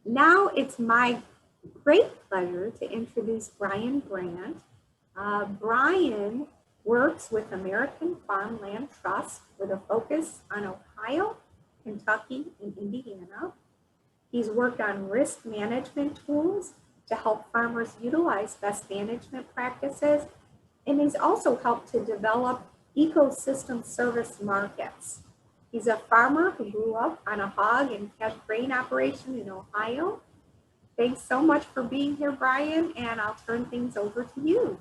Now it's my great pleasure to introduce Brian Brandt. Brian works with American Farmland Trust with a focus on Ohio, Kentucky, and Indiana. He's worked on risk management tools to help farmers utilize best management practices, and he's also helped to develop ecosystem service markets. He's a farmer who grew up on a hog and cash grain operation in Ohio. Thanks so much for being here, Brian, and I'll turn things over to you.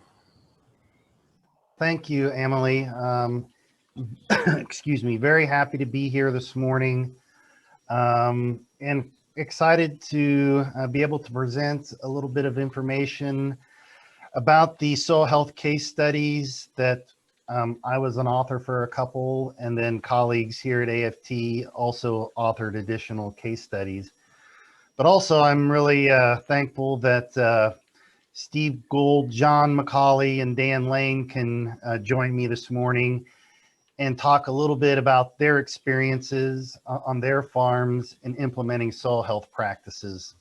Thank you, Emily. Excuse me, very happy to be here this morning and excited to be able to present a little bit of information about the soil health case studies that I was an author for a couple, and then colleagues here at AFT also authored additional case studies. But also I'm really thankful that Steve Gould, John Macauley, and Dan Lane can join me this morning and talk a little bit about their experiences on their farms in implementing soil health practices.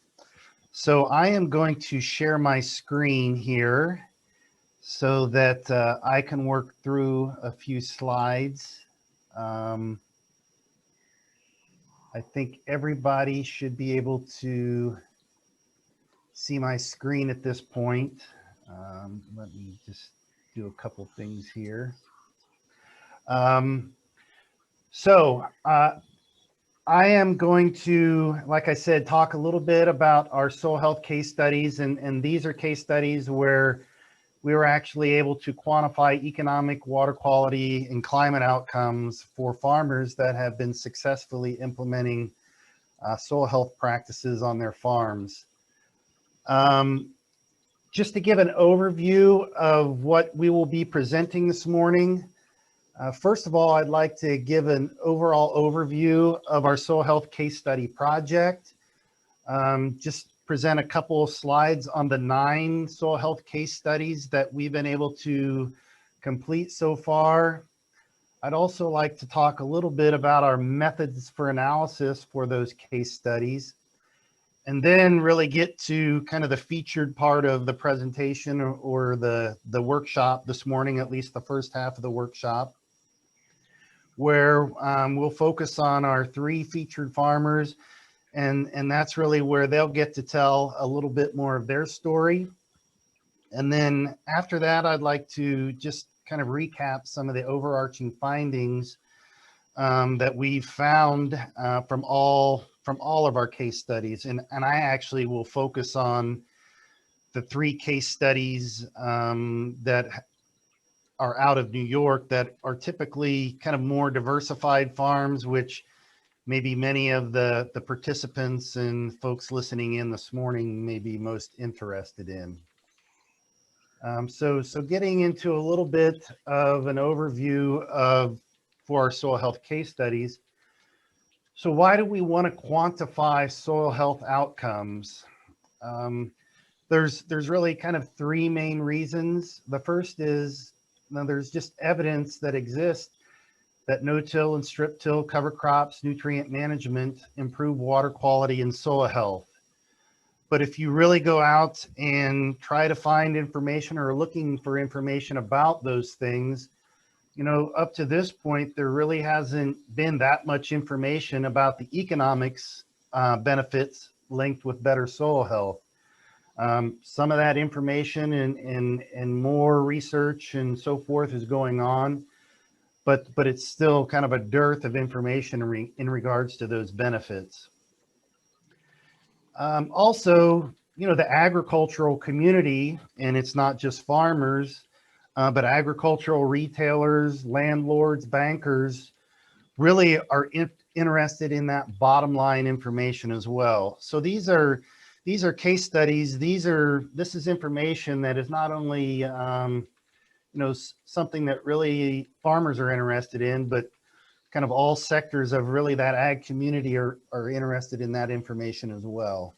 So I am going to share my screen here so that I can work through a few slides. I think everybody should be able to see my screen at this point. Let me just do a couple things here. I am going to, like I said, talk a little bit about our soil health case studies, and these are case studies where we were actually able to quantify economic, water quality, and climate outcomes for farmers that have been successfully implementing soil health practices on their farms. Just to give an overview of what we will be presenting this morning, first of all, I'd like to give an overall overview of our soil health case study project. Just present a couple of slides on the 9 soil health case studies that we've been able to complete so far. I'd also like to talk a little bit about our methods for analysis for those case studies, and then really get to kind of the featured part of the presentation or the workshop this morning, at least the first half of the workshop, where we'll focus on our 3 featured farmers. And that's really where they'll get to tell a little bit more of their story. And then after that, I'd like to just kind of recap some of the overarching findings that we've found from all of our case studies. And I actually will focus on the 3 case studies that are out of New York that are typically kind of more diversified farms, which maybe many of the participants and folks listening in this morning may be most interested in. So getting into a little bit of an overview for our soil health case studies. So why do we want to quantify soil health outcomes? There's really kind of 3 main reasons. The first is, there's just evidence that exists that no-till and strip-till cover crops, nutrient management, improve water quality and soil health. But if you really go out and try to find information or looking for information about those things, you know, up to this point, there really hasn't been that much information about the economics benefits linked with better soil health. Some of that information and more research and so forth is going on, but it's still kind of a dearth of information in regards to those benefits. Also, you know, the agricultural community, and it's not just farmers, but agricultural retailers, landlords, bankers, really are interested in that bottom line information as well. So these are case studies. This is information that is not only you know, something that really farmers are interested in, but kind of all sectors of really that ag community are interested in that information as well.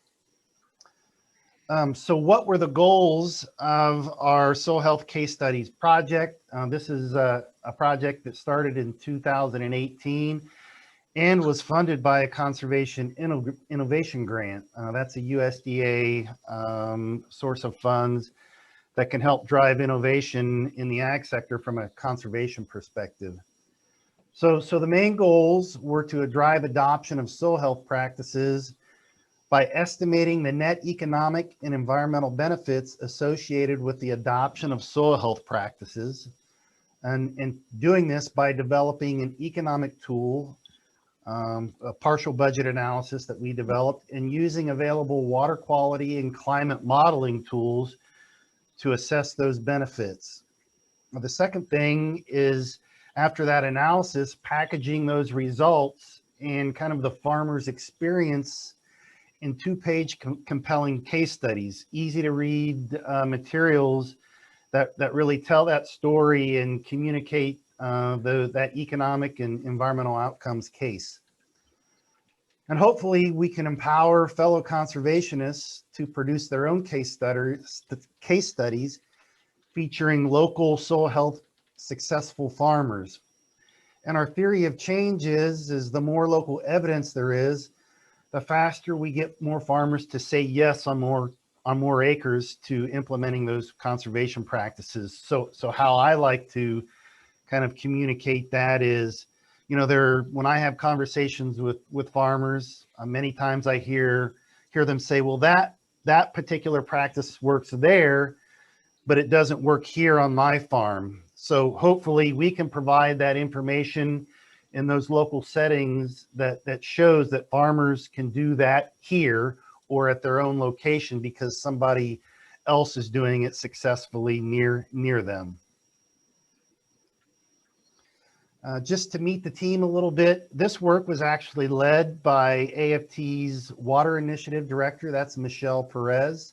So what were the goals of our soil health case studies project? This is a project that started in 2018, and was funded by a conservation innovation grant. That's a USDA source of funds that can help drive innovation in the ag sector from a conservation perspective. So the main goals were to drive adoption of soil health practices by estimating the net economic and environmental benefits associated with the adoption of soil health practices, and doing this by developing an economic tool, a partial budget analysis that we developed, and using available water quality and climate modeling tools to assess those benefits. Now, the second thing is, after that analysis, packaging those results and kind of the farmer's experience in two-page compelling case studies, easy to read materials that really tell that story and communicate that economic and environmental outcomes case. And hopefully we can empower fellow conservationists to produce their own case studies featuring local soil health successful farmers. And our theory of change is the more local evidence there is, the faster we get more farmers to say yes on more acres to implementing those conservation practices. So how I like to kind of communicate that is, you know, when I have conversations with farmers, many times I hear them say, well, that particular practice works there, but it doesn't work here on my farm. So hopefully we can provide that information in those local settings that shows that farmers can do that here or at their own location because somebody else is doing it successfully near them. Just to meet the team a little bit, this work was actually led by AFT's Water Initiative Director, that's Michelle Perez.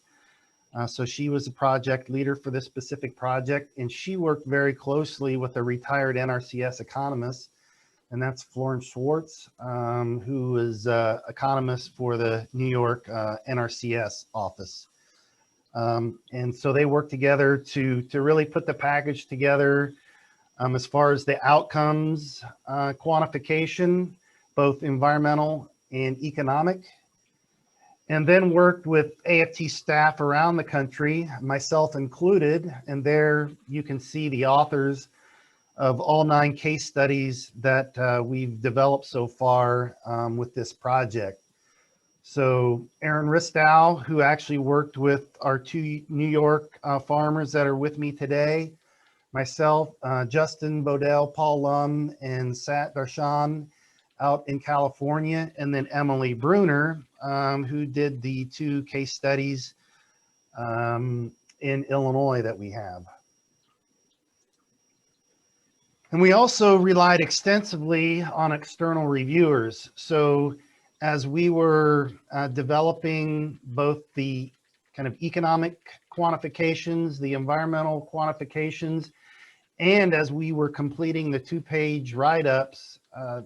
So she was the project leader for this specific project, and she worked very closely with a retired NRCS economist, and that's Florence Schwartz, who is economist for the New York NRCS office. And so they worked together to really put the package together as far as the outcomes, quantification, both environmental and economic, and then worked with AFT staff around the country, myself included, and there you can see the authors of all 9 case studies that we've developed so far with this project. So Aaron Ristow, who actually worked with our 2 New York farmers that are with me today, myself, Justin Bodell, Paul Lum, and Sat Darshan out in California, and then Emily Bruner, who did the 2 case studies in Illinois that we have. And we also relied extensively on external reviewers. So as we were developing both the kind of economic quantifications, the environmental quantifications, and as we were completing the 2-page write-ups,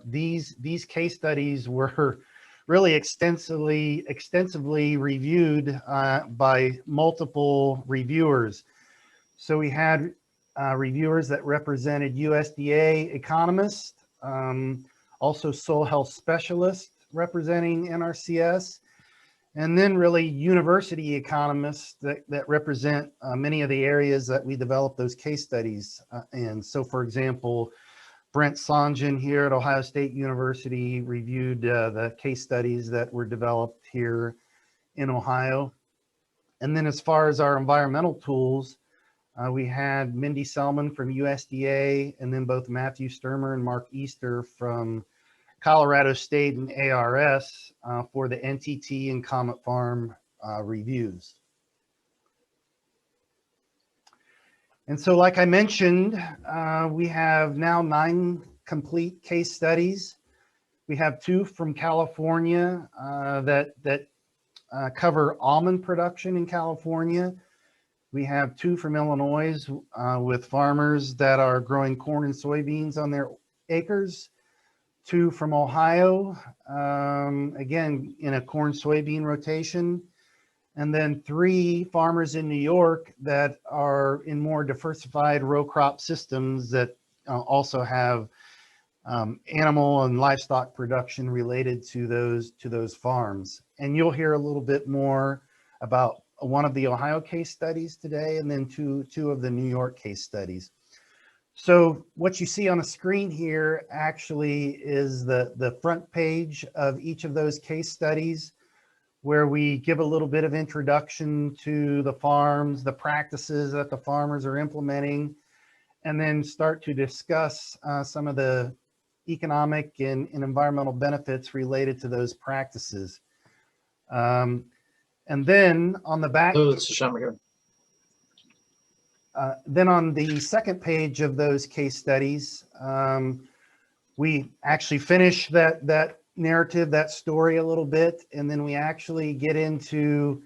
these case studies were really extensively reviewed by multiple reviewers. So we had reviewers that represented USDA economists, also soil health specialists representing NRCS, and then really university economists that represent many of the areas that we developed those case studies in. So for example, Brent Songen here at Ohio State University reviewed the case studies that were developed here in Ohio. And then as far as our environmental tools, we had Mindy Selman from USDA, and then both Matthew Sturmer and Mark Easter from Colorado State and ARS for the NTT and Comet Farm reviews. And so like I mentioned, we have now 9 complete case studies. We have 2 from California that cover almond production in California. We have 2 from Illinois with farmers that are growing corn and soybeans on their acres. 2 from Ohio, again, in a corn soybean rotation. And then 3 farmers in New York that are in more diversified row crop systems that also have animal and livestock production related to those farms. And you'll hear a little bit more about one of the Ohio case studies today, and then two of the New York case studies. So what you see on the screen here actually is the front page of each of those case studies, where we give a little bit of introduction to the farms, the practices that the farmers are implementing, and then start to discuss some of the economic and environmental benefits related to those practices. And then on the back, then on the second page of those case studies, we actually finish that narrative, that story a little bit, and then we actually get into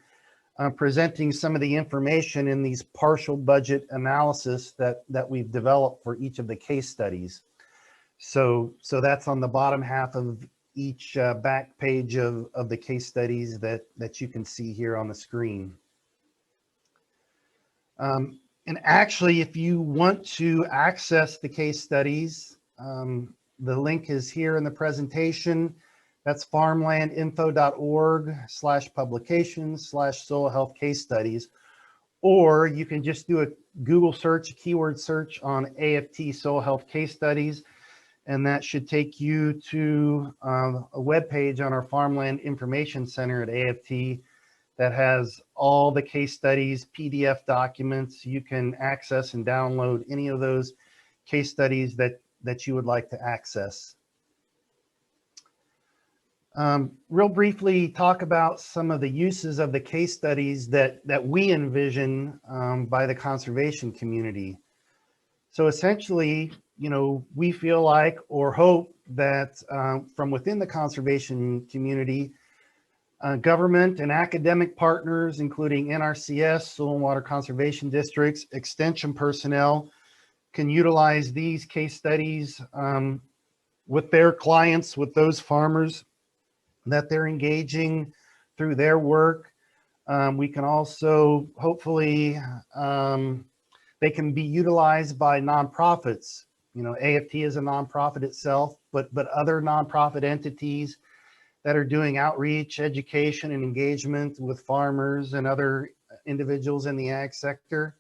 presenting some of the information in these partial budget analysis that we've developed for each of the case studies. So that's on the bottom half of each back page of the case studies that you can see here on the screen. And actually, if you want to access the case studies, the link is here in the presentation. That's farmlandinfo.org/publications/soil health case studies. Or you can just do a Google search, a keyword search on AFT soil health case studies, and that should take you to a web page on our Farmland Information Center at AFT that has all the case studies, PDF documents. You can access and download any of those case studies that you would like to access. Real briefly, talk about some of the uses of the case studies that we envision by the conservation community. So essentially, we feel like or hope that from within the conservation community, government and academic partners, including NRCS, soil and water conservation districts, extension personnel, can utilize these case studies with their clients, with those farmers that they're engaging through their work. We can also, hopefully, they can be utilized by nonprofits. AFT is a nonprofit itself, but other nonprofit entities that are doing outreach, education, and engagement with farmers and other individuals in the ag sector.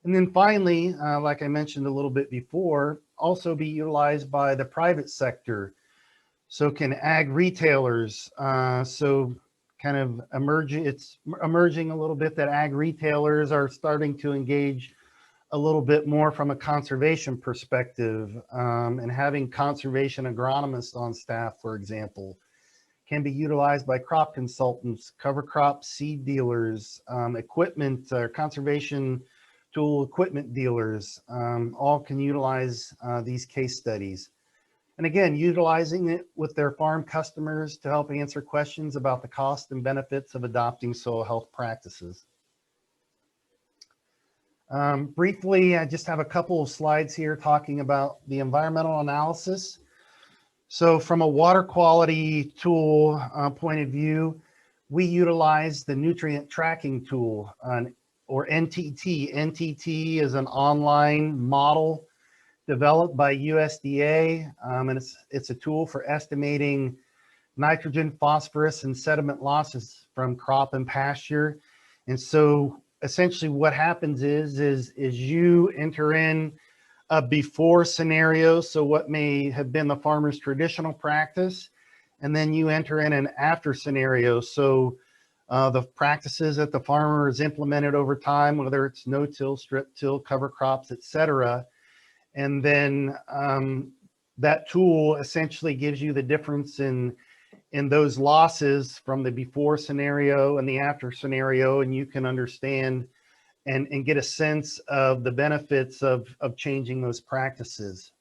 And then finally, like I mentioned a little bit before, also be utilized by the private sector. So can ag retailers, so kind of it's emerging a little bit that ag retailers are starting to engage a little bit more from a conservation perspective, and having conservation agronomists on staff, for example, can be utilized by crop consultants, cover crop seed dealers, equipment, conservation tool equipment dealers, all can utilize these case studies. And again, utilizing it with their farm customers to help answer questions about the cost and benefits of adopting soil health practices. Briefly, I just have a couple of slides here talking about the environmental analysis. So from a water quality tool point of view, we utilize the nutrient tracking tool, or NTT. NTT is an online model developed by USDA, and it's a tool for estimating nitrogen, phosphorus, and sediment losses from crop and pasture. And so essentially what happens is you enter in a before scenario, so what may have been the farmer's traditional practice, and then you enter in an after scenario, so the practices that the farmer has implemented over time, whether it's no-till, strip-till, cover crops, etc. And then that tool essentially gives you the difference in those losses from the before scenario and the after scenario, and you can understand and get a sense of the benefits of changing those practices.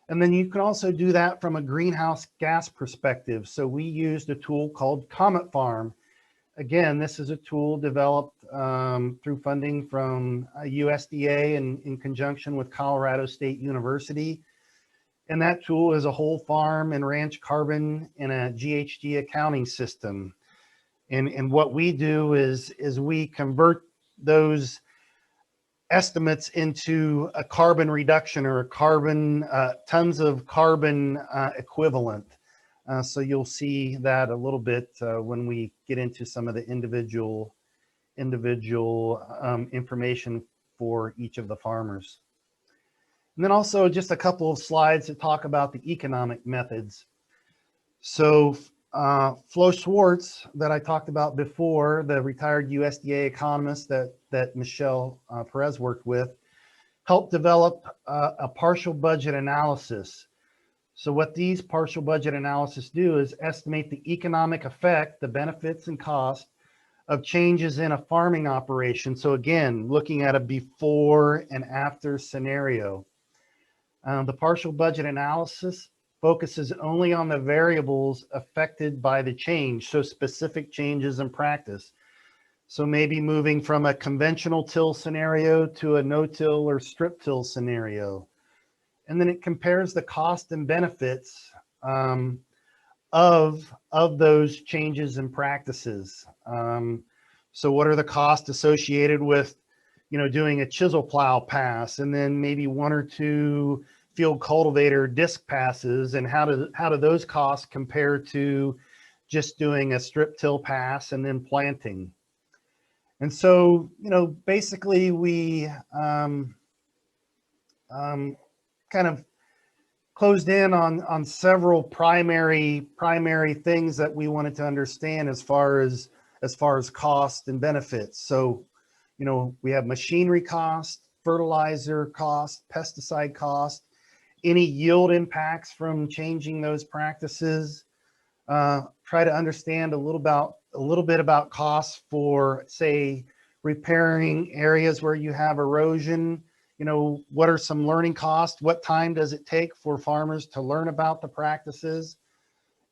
And then you can also do that from a greenhouse gas perspective. So we used a tool called Comet Farm. Again, this is a tool developed through funding from USDA in conjunction with Colorado State University. And that tool is a whole farm and ranch carbon in a GHG accounting system. And what we do is we convert those estimates into a carbon reduction or a carbon, tons of carbon equivalent. So you'll see that a little bit when we get into some of the individual information for each of the farmers. And then also just a couple of slides that talk about the economic methods. So Flo Schwartz, that I talked about before, the retired USDA economist that Michelle Perez worked with, helped develop a partial budget analysis. So what these partial budget analysis do is estimate the economic effect, the benefits and cost of changes in a farming operation. So again, looking at a before and after scenario. The partial budget analysis focuses only on the variables affected by the change, so specific changes in practice. So maybe moving from a conventional till scenario to a no-till or strip till scenario. And then it compares the cost and benefits of those changes in practices. So what are the costs associated with, doing a chisel plow pass, and then maybe 1 or 2 field cultivator disc passes, and how do those costs compare to just doing a strip till pass and then planting? And so, basically we kind of closed in on several primary things that we wanted to understand as far as cost and benefits. So, we have machinery cost, fertilizer cost, pesticide cost, any yield impacts from changing those practices. Try to understand a little bit about costs for, say, repairing areas where you have erosion. What are some learning costs? What time does it take for farmers to learn about the practices?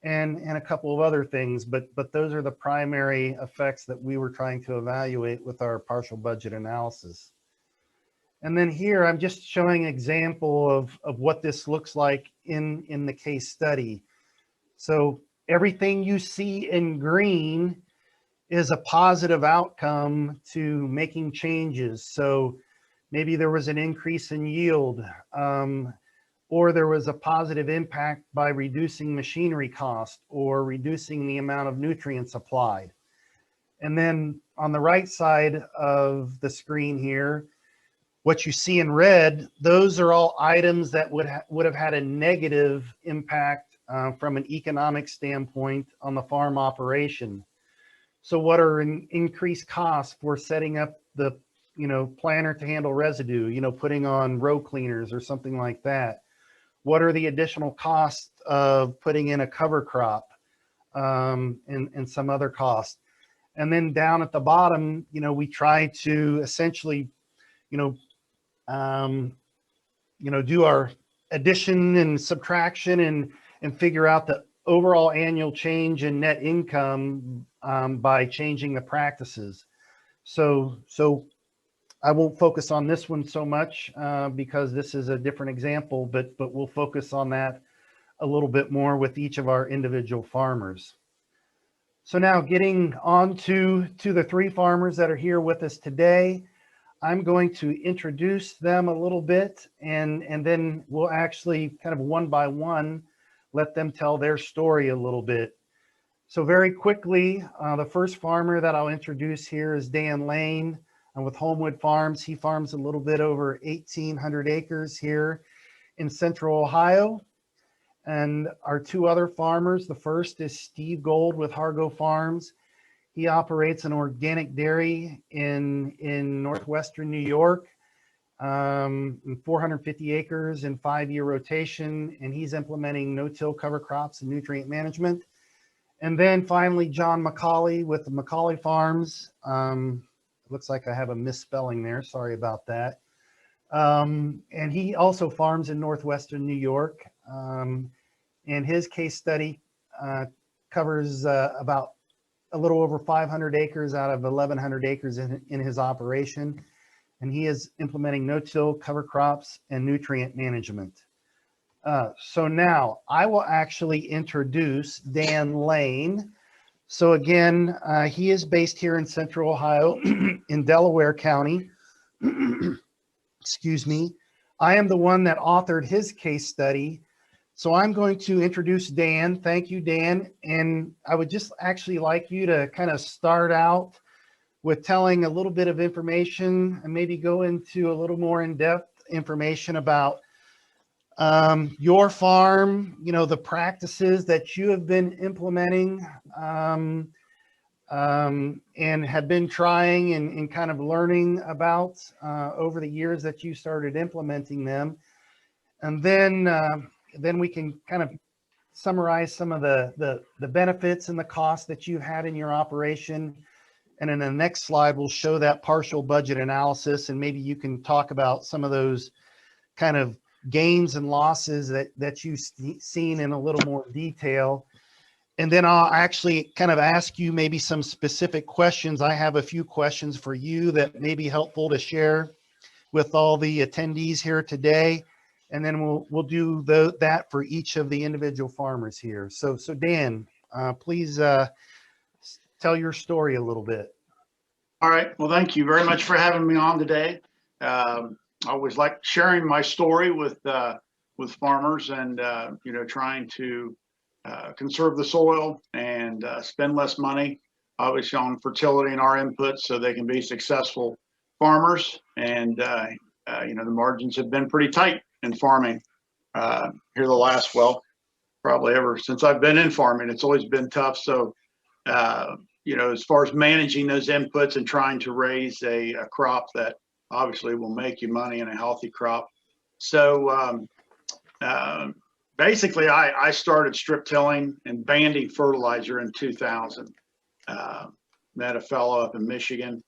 And a couple of other things, but those are the primary effects that we were trying to evaluate with our partial budget analysis. And then here I'm just showing an example of what this looks like in the case study. So everything you see in green is a positive outcome to making changes. So maybe there was an increase in yield, or there was a positive impact by reducing machinery cost or reducing the amount of nutrients applied. And then on the right side of the screen here, what you see in red, those are all items that would have had a negative impact from an economic standpoint on the farm operation. So what are increased costs for setting up the planter to handle residue, putting on row cleaners or something like that? What are the additional costs of putting in a cover crop and some other costs? And then down at the bottom, we try to essentially, do our addition and subtraction and figure out the overall annual change in net income by changing the practices. So I won't focus on this one so much because this is a different example, but we'll focus on that a little bit more with each of our individual farmers. So now getting on to the 3 farmers that are here with us today, I'm going to introduce them a little bit, and then we'll actually kind of one by one let them tell their story a little bit. So very quickly, the first farmer that I'll introduce here is Dan Lane. With Homewood Farms. He farms a little bit over 1,800 acres here in Central Ohio. And our 2 other farmers, the first is Steve Gold with Hargo Farms. He operates an organic dairy in northwestern New York, 450 acres in 5-year rotation, and he's implementing no-till cover crops and nutrient management. And then finally, John Macauley with the Macauley Farms. Looks like I have a misspelling there. Sorry about that. And he also farms in northwestern New York. And his case study covers about a little over 500 acres out of 1,100 acres in his operation. And he is implementing no-till cover crops and nutrient management. So now I will actually introduce Dan Lane. So again, he is based here in Central Ohio in Delaware County. excuse me. I am the one that authored his case study. So I'm going to introduce Dan. Thank you, Dan. And I would just actually like you to kind of start out with telling a little bit of information and maybe go into a little more in-depth information about your farm, you know, the practices that you have been implementing and have been trying and kind of learning about over the years that you started implementing them. And then we can kind of summarize some of the benefits and the costs that you've had in your operation. And in the next slide, we'll show that partial budget analysis, and maybe you can talk about some of those kind of gains and losses that you've seen in a little more detail. And then I'll actually kind of ask you maybe some specific questions. I have a few questions for you that may be helpful to share with all the attendees here today. And then we'll do that for each of the individual farmers here. So Dan, please tell your story a little bit. All right. Well, thank you very much for having me on today. I always like sharing my story with farmers and you know, trying to conserve the soil and spend less money, obviously, on fertility and our inputs, so they can be successful farmers. And you know, the margins have been pretty tight in farming here the last, well, probably ever since I've been in farming. It's always been tough. So you know, as far as managing those inputs and trying to raise a crop that obviously will make you money, and a healthy crop. So basically, I started strip tilling and banding fertilizer in 2000. Met a fellow up in Michigan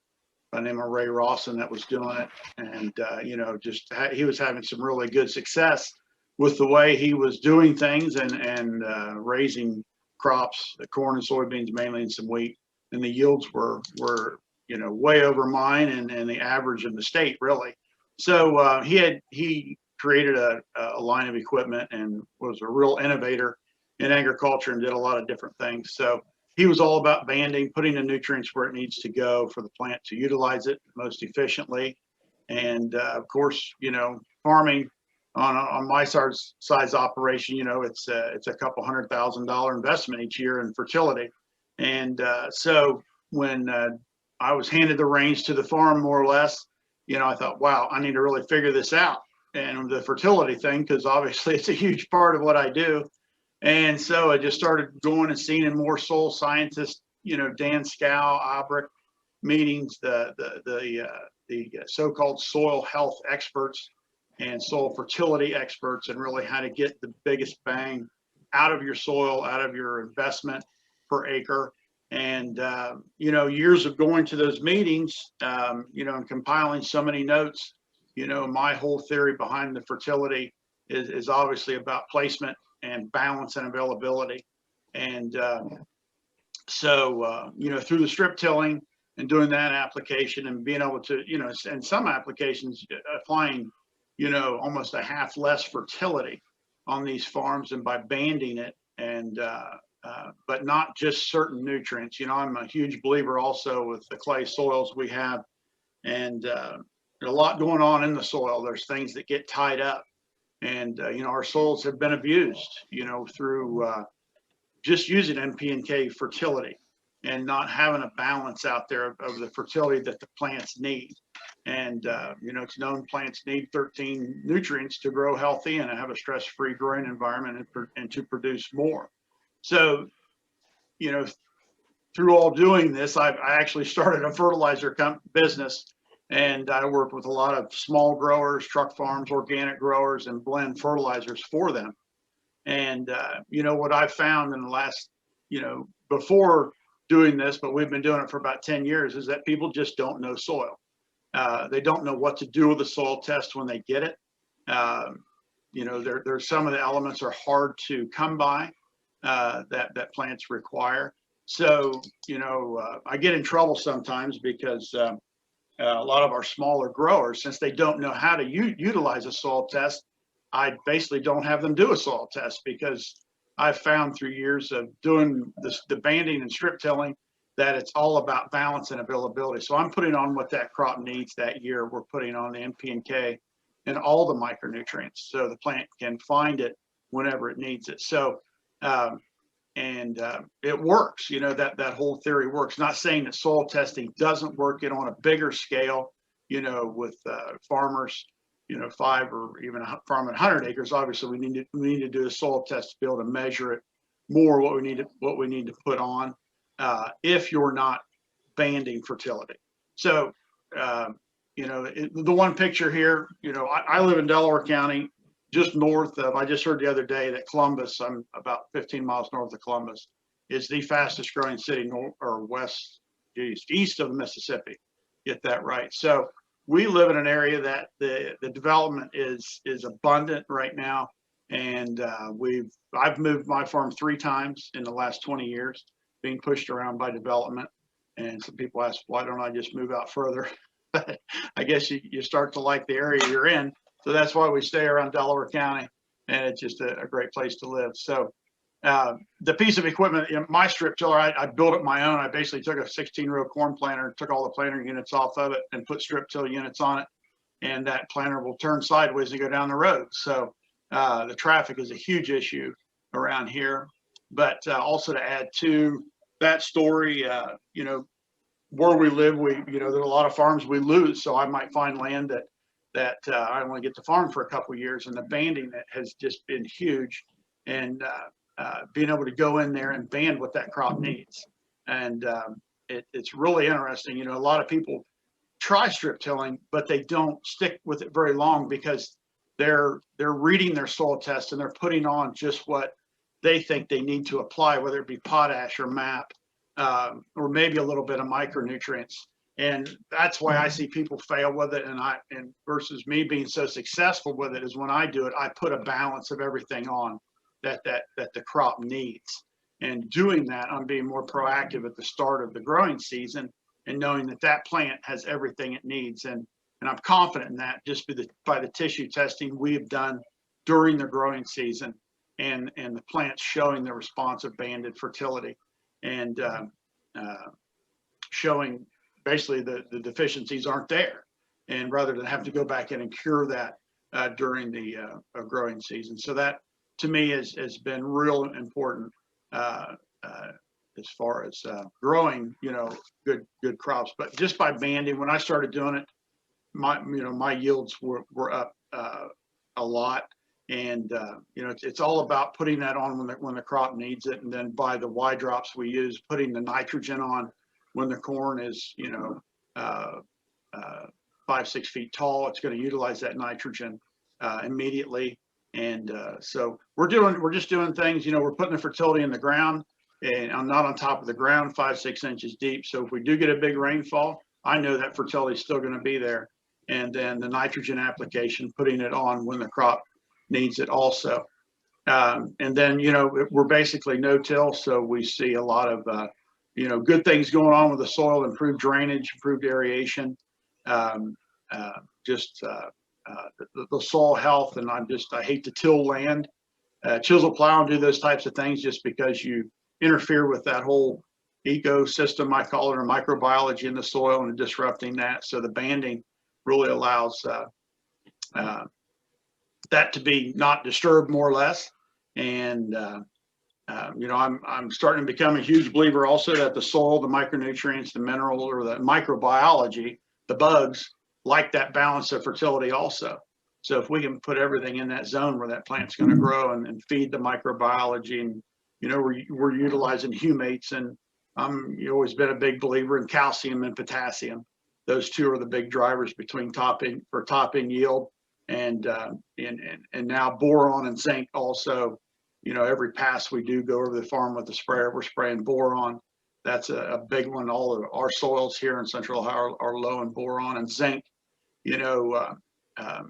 by the name of Ray Rawson that was doing it, and you know, just he was having some really good success with the way he was doing things and raising crops, the corn and soybeans mainly, and some wheat, and the yields were you know, way over mine and the average in the state, really. So he created a line of equipment and was a real innovator in agriculture and did a lot of different things. So he was all about banding, putting the nutrients where it needs to go for the plant to utilize it most efficiently. And of course, you know, farming on my size operation, you know, it's a couple $100,000 investment each year in fertility. And so when I was handed the reins to the farm, more or less, you know, I thought, wow, I need to really figure this out. And the fertility thing, because obviously it's a huge part of what I do. And so I just started going and seeing in more soil scientists, you know, Dan Scow, Albrecht meetings, the so-called soil health experts and soil fertility experts, and really how to get the biggest bang out of your soil, out of your investment per acre. And, you know, years of going to those meetings, you know, and compiling so many notes, you know, my whole theory behind the fertility is obviously about placement and balance and availability. And so, you know, through the strip tilling and doing that application and being able to, you know, and some applications applying, you know, almost a half less fertility on these farms, and by banding it, and but not just certain nutrients. You know, I'm a huge believer also with the clay soils we have, and there's a lot going on in the soil. There's things that get tied up, and you know, our soils have been abused, you know, through just using NP and K fertility and not having a balance out there of the fertility that the plants need. And you know, it's known plants need 13 nutrients to grow healthy and have a stress-free growing environment and to produce more. So, you know, through all doing this, I actually started a fertilizer business, and I worked with a lot of small growers, truck farms, organic growers, and blend fertilizers for them. And you know, what I found in the last, you know, before doing this, but we've been doing it for about 10 years, is that people just don't know soil. They don't know what to do with the soil test when they get it. You know, there's some of the elements are hard to come by that plants require. So, you know, I get in trouble sometimes because a lot of our smaller growers, since they don't know how to utilize a soil test, I basically don't have them do a soil test, because I've found through years of doing the banding and strip tilling that it's all about balance and availability. So I'm putting on what that crop needs that year. We're putting on the NP and K and all the micronutrients so the plant can find it whenever it needs it. So, it works, you know, that whole theory works. Not saying that soil testing doesn't work it on a bigger scale, you know, with farmers, you know, 5 or even a farm at 100 acres. Obviously, we need to do a soil test to be able to measure it more what we need to put on if you're not banding fertility. So, you know, the one picture here, you know, I live in Delaware County, just north of, I just heard the other day that Columbus, I'm about 15 miles north of Columbus, is the fastest growing city north or east of the Mississippi. Get that right. So we live in an area that the development is abundant right now. And I've moved my farm 3 times in the last 20 years, being pushed around by development. And some people ask, why don't I just move out further? I guess you start to like the area you're in. So that's why we stay around Delaware County, and it's just a great place to live. So the piece of equipment, you know, my strip tiller, I built it my own. I basically took a 16-row corn planter, took all the planter units off of it and put strip till units on it. And that planter will turn sideways and go down the road. So the traffic is a huge issue around here. But also to add to that story, you know, where we live, you know, there's a lot of farms we lose. So I might find land that I only get to farm for a couple of years, and the banding that has just been huge, and being able to go in there and band what that crop needs. And it's really interesting. You know, a lot of people try strip tilling, but they don't stick with it very long because they're reading their soil test and they're putting on just what they think they need to apply, whether it be potash or MAP, or maybe a little bit of micronutrients. And that's why I see people fail with it. And versus me being so successful with it is when I do it, I put a balance of everything on that the crop needs. And doing that, I'm being more proactive at the start of the growing season and knowing that plant has everything it needs. And I'm confident in that just by the tissue testing we have done during the growing season and the plants showing the response of banded fertility and showing basically the deficiencies aren't there, and rather than have to go back in and cure that during the growing season. So that to me has been real important as far as growing, you know, good crops. But just by banding, when I started doing it, my yields were up a lot. And you know, it's all about putting that on when the crop needs it, and then by the Y drops we use, putting the nitrogen on when the corn is, you know, 5-6 feet tall. It's going to utilize that nitrogen immediately. And so we're just doing things, you know, we're putting the fertility in the ground, and I'm not on top of the ground 5-6 inches deep. So if we do get a big rainfall, I know that fertility is still going to be there. And then the nitrogen application, putting it on when the crop needs it also. And then, you know, we're basically no-till, so we see a lot of, you know, good things going on with the soil, improved drainage, improved aeration, just the soil health. And I hate to till land, chisel plow and do those types of things just because you interfere with that whole ecosystem, I call it, or microbiology in the soil and disrupting that. So the banding really allows that to be not disturbed more or less. And you know, I'm starting to become a huge believer also that the soil, the micronutrients, the mineral, or the microbiology, the bugs like that balance of fertility also. So if we can put everything in that zone where that plant's going to grow and feed the microbiology, and you know, we're utilizing humates, and you've always been a big believer in calcium and potassium. Those two are the big drivers between top end yield and now boron and zinc also. You know, every pass we do go over the farm with the sprayer, we're spraying boron. That's a big one. All of our soils here in Central Ohio are low in boron, and zinc, you know,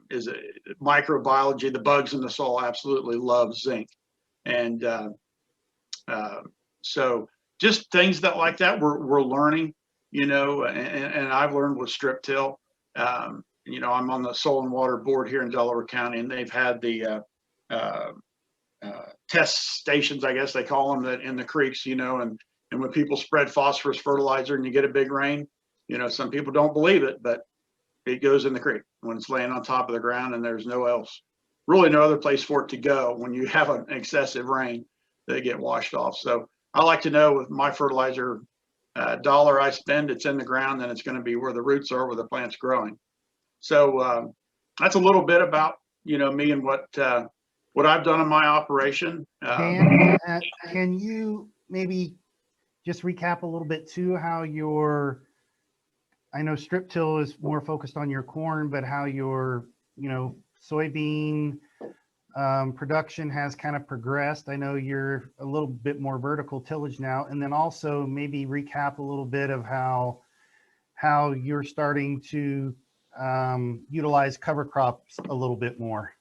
is a microbiology. The bugs in the soil absolutely love zinc. And so just things that like that we're learning, you know, and I've learned with strip till. You know, I'm on the Soil and Water Board here in Delaware County, and they've had the test stations, I guess they call them, that in the creeks, you know, and And when people spread phosphorus fertilizer and you get a big rain, you know, some people don't believe it, but it goes in the creek when it's laying on top of the ground and there's really no other place for it to go. When you have an excessive rain, they get washed off. So I like to know with my fertilizer dollar I spend, it's in the ground and it's going to be where the roots are, where the plant's growing. So that's a little bit about, you know, me and what I've done in my operation. Dan, can you maybe just recap a little bit too, how I know strip till is more focused on your corn, but how your, you know, soybean production has kind of progressed. I know you're a little bit more vertical tillage now, and then also maybe recap a little bit of how you're starting to utilize cover crops a little bit more.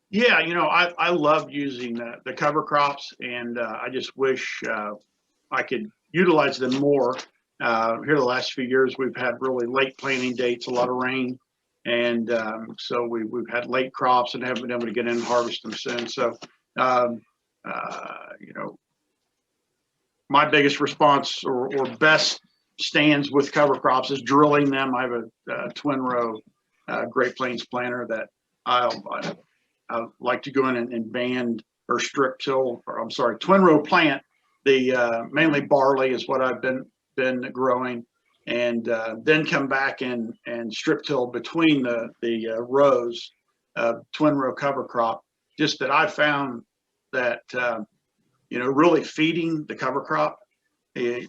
Yeah, you know, I love using the cover crops, and I just wish I could utilize them more. Here the last few years, we've had really late planting dates, a lot of rain, and so we've had late crops and haven't been able to get in and harvest them soon. So, you know, my biggest response or best stands with cover crops is drilling them. I have a twin row Great Plains planter that I like to go in and band or strip till, or I'm sorry, twin row plant. The mainly barley is what I've been growing, and then come back and strip till between the rows of twin row cover crop. Just that I found that you know, really feeding the cover crop,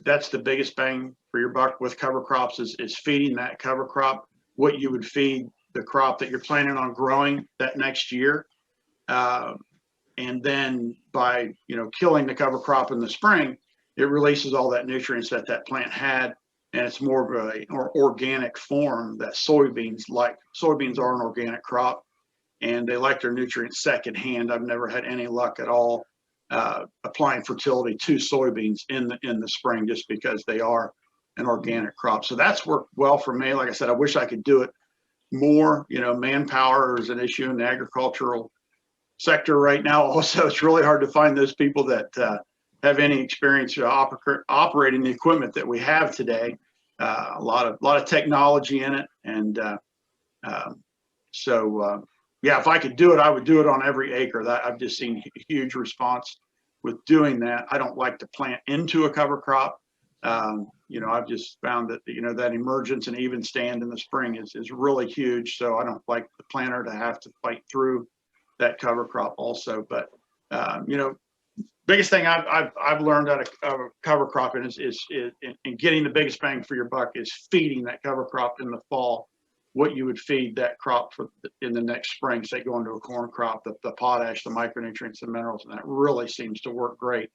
that's the biggest bang for your buck with cover crops is feeding that cover crop what you would feed the crop that you're planning on growing that next year. And then by, you know, killing the cover crop in the spring, it releases all that nutrients that plant had, and it's more of a organic form that soybeans like. Soybeans are an organic crop, and they like their nutrients secondhand. I've never had any luck at all applying fertility to soybeans in the spring, just because they are an organic crop. So that's worked well for me. Like I said, I wish I could do it more. You know, manpower is an issue in the agricultural sector right now. Also, it's really hard to find those people that have any experience operating the equipment that we have today. A lot of technology in it, and so yeah, if I could do it, I would do it on every acre. That I've just seen a huge response with doing that. I don't like to plant into a cover crop. You know, I've just found that, you know, that emergence and even stand in the spring is really huge. So I don't like the planter to have to fight through that cover crop also. But you know, biggest thing I've learned out of cover cropping is in getting the biggest bang for your buck is feeding that cover crop in the fall what you would feed that crop in the next spring. Say go into a corn crop, the potash, the micronutrients, the minerals, and that really seems to work great.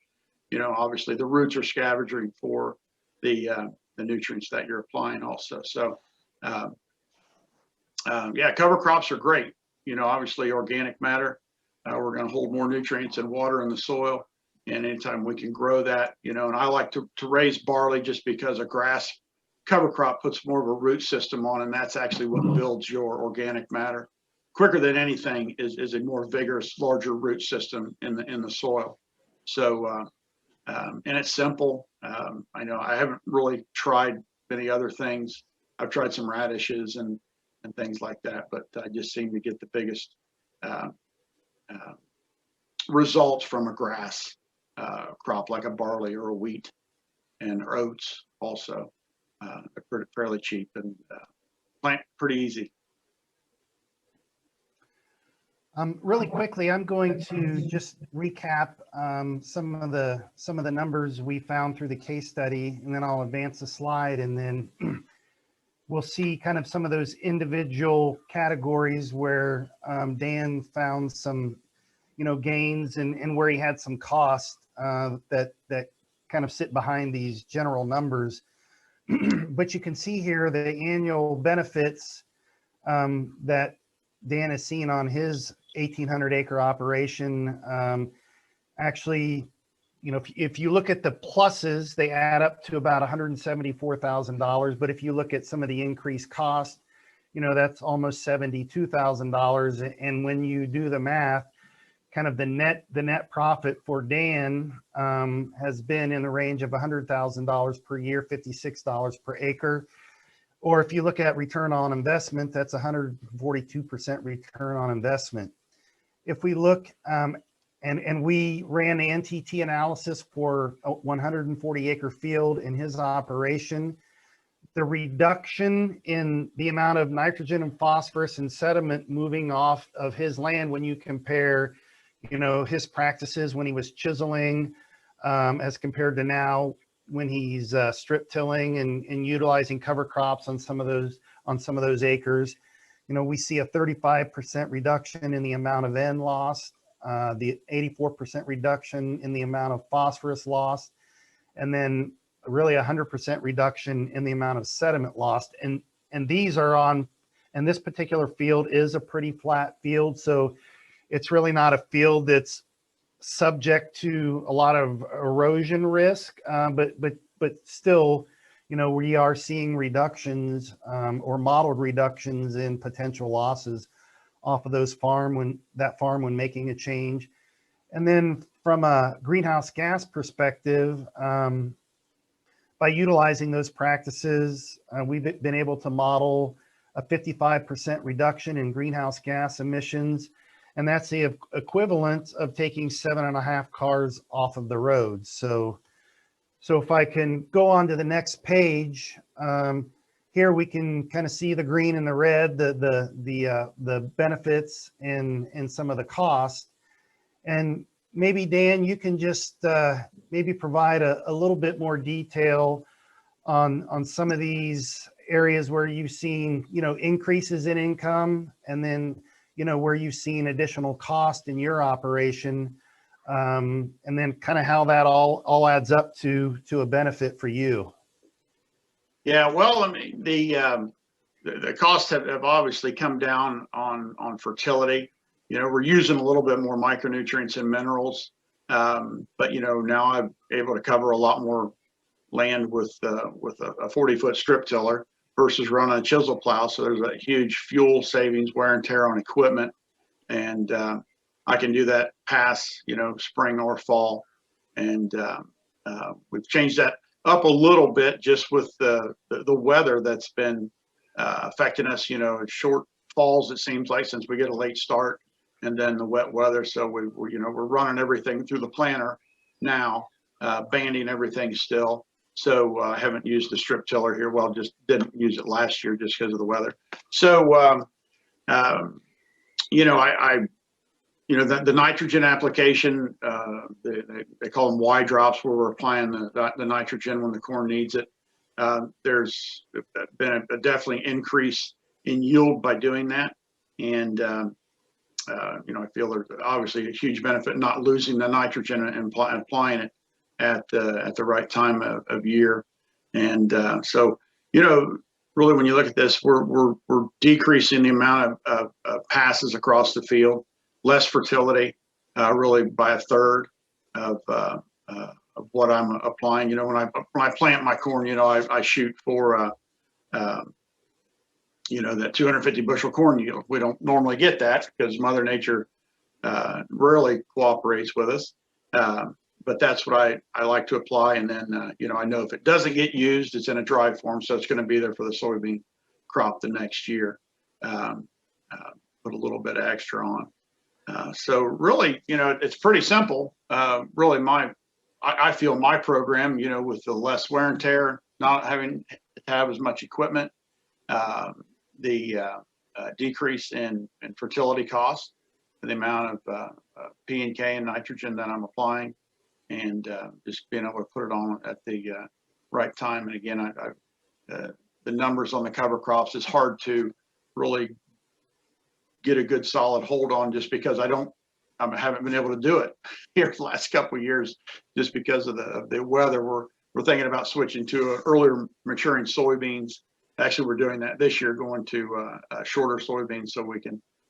You know, obviously the roots are scavenging for the nutrients that you're applying also. So yeah, cover crops are great. You know, obviously organic matter, we're going to hold more nutrients and water in the soil, and anytime we can grow that, you know. And I like to raise barley just because a grass cover crop puts more of a root system on, and that's actually what builds your organic matter quicker than anything is a more vigorous, larger root system in the soil. So and it's simple. I know I haven't really tried many other things. I've tried some radishes and things like that, but I just seem to get the biggest results from a grass crop like a barley or a wheat, and oats also. They're fairly cheap and plant pretty easy. Really quickly, I'm going to just recap some of the numbers we found through the case study, and then I'll advance the slide, and then we'll see kind of some of those individual categories where Dan found some, you know, gains and where he had some costs that kind of sit behind these general numbers. But you can see here the annual benefits that Dan has seen on his 1,800 acre operation. Actually, you know, if you look at the pluses, they add up to about $174,000. But if you look at some of the increased cost, you know, that's almost $72,000. And when you do the math, kind of the net profit for Dan has been in the range of $100,000 per year, $56 per acre. Or if you look at return on investment, that's 142% return on investment. If we look, and we ran the NTT analysis for a 140 acre field in his operation, the reduction in the amount of nitrogen and phosphorus and sediment moving off of his land when you compare, his practices when he was chiseling as compared to now when he's strip tilling and utilizing cover crops on some of those acres. We see a 35% reduction in the amount of N lost, the 84% reduction in the amount of phosphorus lost, and then really 100% reduction in the amount of sediment lost. And these are on, and this particular field is a pretty flat field. So it's really not a field that's subject to a lot of erosion risk, but still, we are seeing reductions or modeled reductions in potential losses off of those farm when making a change. And then from a greenhouse gas perspective, by utilizing those practices, we've been able to model a 55% reduction in greenhouse gas emissions. And that's the equivalent of taking 7.5 cars off of the road. So if I can go on to the next page, here we can kind of see the green and the red, the benefits and some of the costs. And maybe Dan, you can just maybe provide a little bit more detail on some of these areas where you've seen, increases in income, and then, where you've seen additional cost in your operation, and then kind of how that all adds up to a benefit for you. Yeah, well, I mean, the costs have obviously come down on fertility. We're using a little bit more micronutrients and minerals, but now I'm able to cover a lot more land with a 40-foot strip tiller versus running a chisel plow. So there's a huge fuel savings, wear and tear on equipment, and I can do that past spring or fall. And we've changed that up a little bit just with the weather that's been affecting us. Short falls, it seems like, since we get a late start, and then the wet weather. So we're running everything through the planter now, banding everything still. So I haven't used the strip tiller here. Well, just didn't use it last year just because of the weather. So the nitrogen application, they call them Y drops, where we're applying the nitrogen when the corn needs it. There's been a definitely increase in yield by doing that. And, I feel there's obviously a huge benefit not losing the nitrogen and applying it at the right time of year. And so, really, when you look at this, we're decreasing the amount of passes across the field, less fertility, really by a third of what I'm applying. When I plant my corn, I shoot for that 250 bushel corn yield. We don't normally get that because Mother Nature rarely cooperates with us. But that's what I like to apply. And then, I know if it doesn't get used, it's in a dry form, so it's going to be there for the soybean crop the next year. Put a little bit of extra on. So really, it's pretty simple. Really, I feel my program, with the less wear and tear, not having to have as much equipment, the decrease in fertility costs, the amount of P and K and nitrogen that I'm applying, and just being able to put it on at the right time. And again, the numbers on the cover crops is hard to really get a good solid hold on, just because I haven't been able to do it here the last couple of years, just because of the weather. We're thinking about switching to earlier maturing soybeans. Actually, we're doing that this year, going to shorter soybeans,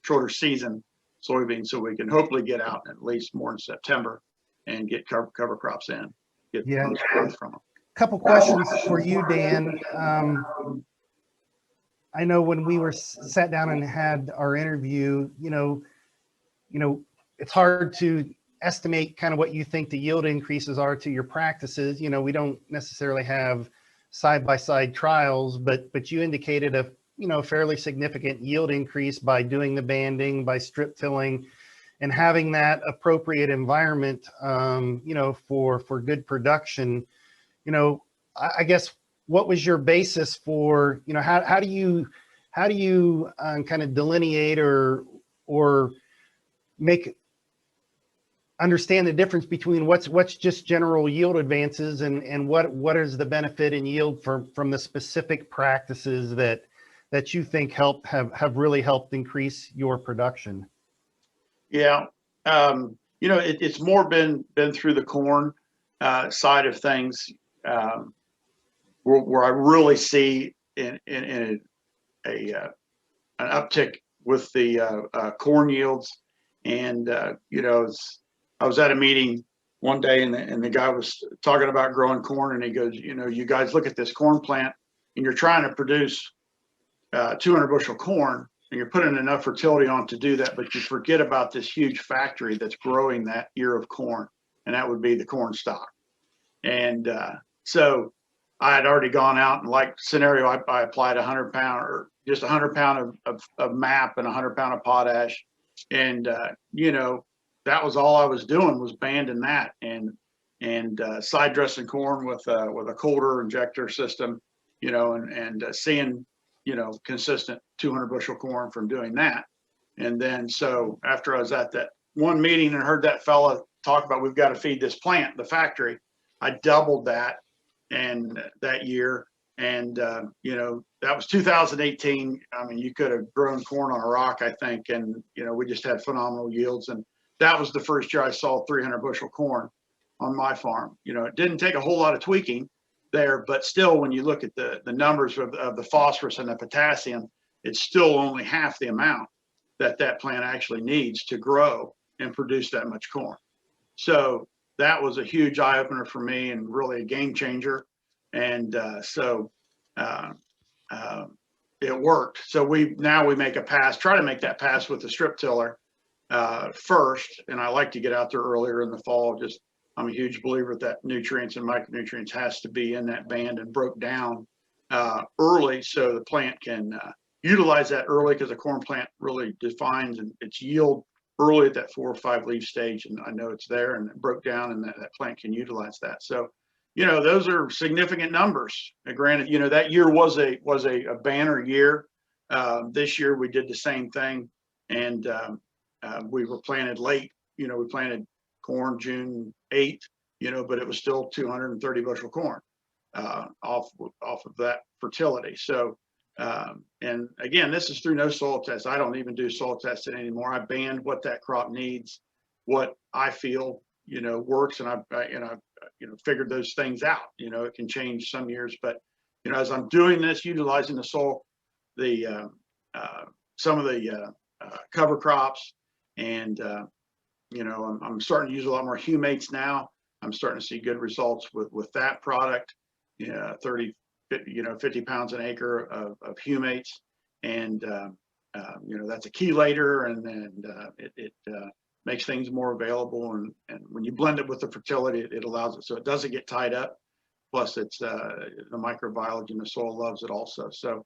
shorter season soybeans, so we can hopefully get out at least more in September and get cover crops in, get the most growth from them. Couple questions for you, Dan. I know when we were sat down and had our interview, it's hard to estimate kind of what you think the yield increases are to your practices. You know, we don't necessarily have side-by-side trials, but you indicated a, you know, fairly significant yield increase by doing the banding, by strip tilling, and having that appropriate environment, you know, for good production. You know, I guess, what was your basis for, you know, how do you kind of delineate or make understand the difference between what's just general yield advances and what is the benefit in yield from the specific practices that you think have really helped increase your production? Yeah, you know, it's more been through the corn side of things, where I really see in an uptick with the corn yields. And you know, I was at a meeting one day, and the guy was talking about growing corn, and he goes, you know, you guys look at this corn plant, and you're trying to produce 200 bushel corn, and you're putting enough fertility on to do that, but you forget about this huge factory that's growing that ear of corn, and that would be the corn stalk. And so I had already gone out, and like scenario, I applied 100 pound or just 100 pound of MAP and 100 pound of potash. And, you know, that was all I was doing, was banding that and side dressing corn with a colder injector system, you know, and seeing, you know, consistent 200 bushel corn from doing that. And then, so after I was at that one meeting and heard that fella talk about, we've got to feed this plant, the factory, I doubled that and that year. And, you know, that was 2018. I mean, you could have grown corn on a rock, I think. And, you know, we just had phenomenal yields. And that was the first year I saw 300 bushel corn on my farm. You know, it didn't take a whole lot of tweaking there, but still, when you look at the numbers of the phosphorus and the potassium, it's still only half the amount that plant actually needs to grow and produce that much corn. So that was a huge eye opener for me and really a game changer. And so it worked. So we make a pass, try to make that pass with the strip tiller first. And I like to get out there earlier in the fall. Just, I'm a huge believer that nutrients and micronutrients has to be in that band and broke down early, so the plant can utilize that early, because the corn plant really defines its yield early at that 4 or 5 leaf stage. And I know it's there, and it broke down, and that plant can utilize that. So, you know, those are significant numbers. Granted, you know, that year was a banner year. This year we did the same thing, and we were planted late. You know, we planted corn June 8th, you know, but it was still 230 bushel corn off of that fertility. So, and again, this is through no soil test. I don't even do soil testing anymore. I band what that crop needs, what I feel, you know, works, and I you know, figured those things out. You know, it can change some years, but you know, as I'm doing this, utilizing the soil, some of the cover crops, and you know, I'm starting to use a lot more humates now. I'm starting to see good results with that product. 50 pounds an acre of humates, and you know, that's a chelator, and it makes things more available. And when you blend it with the fertility, it allows it so it doesn't get tied up. Plus, it's the microbiology in the soil loves it also. So,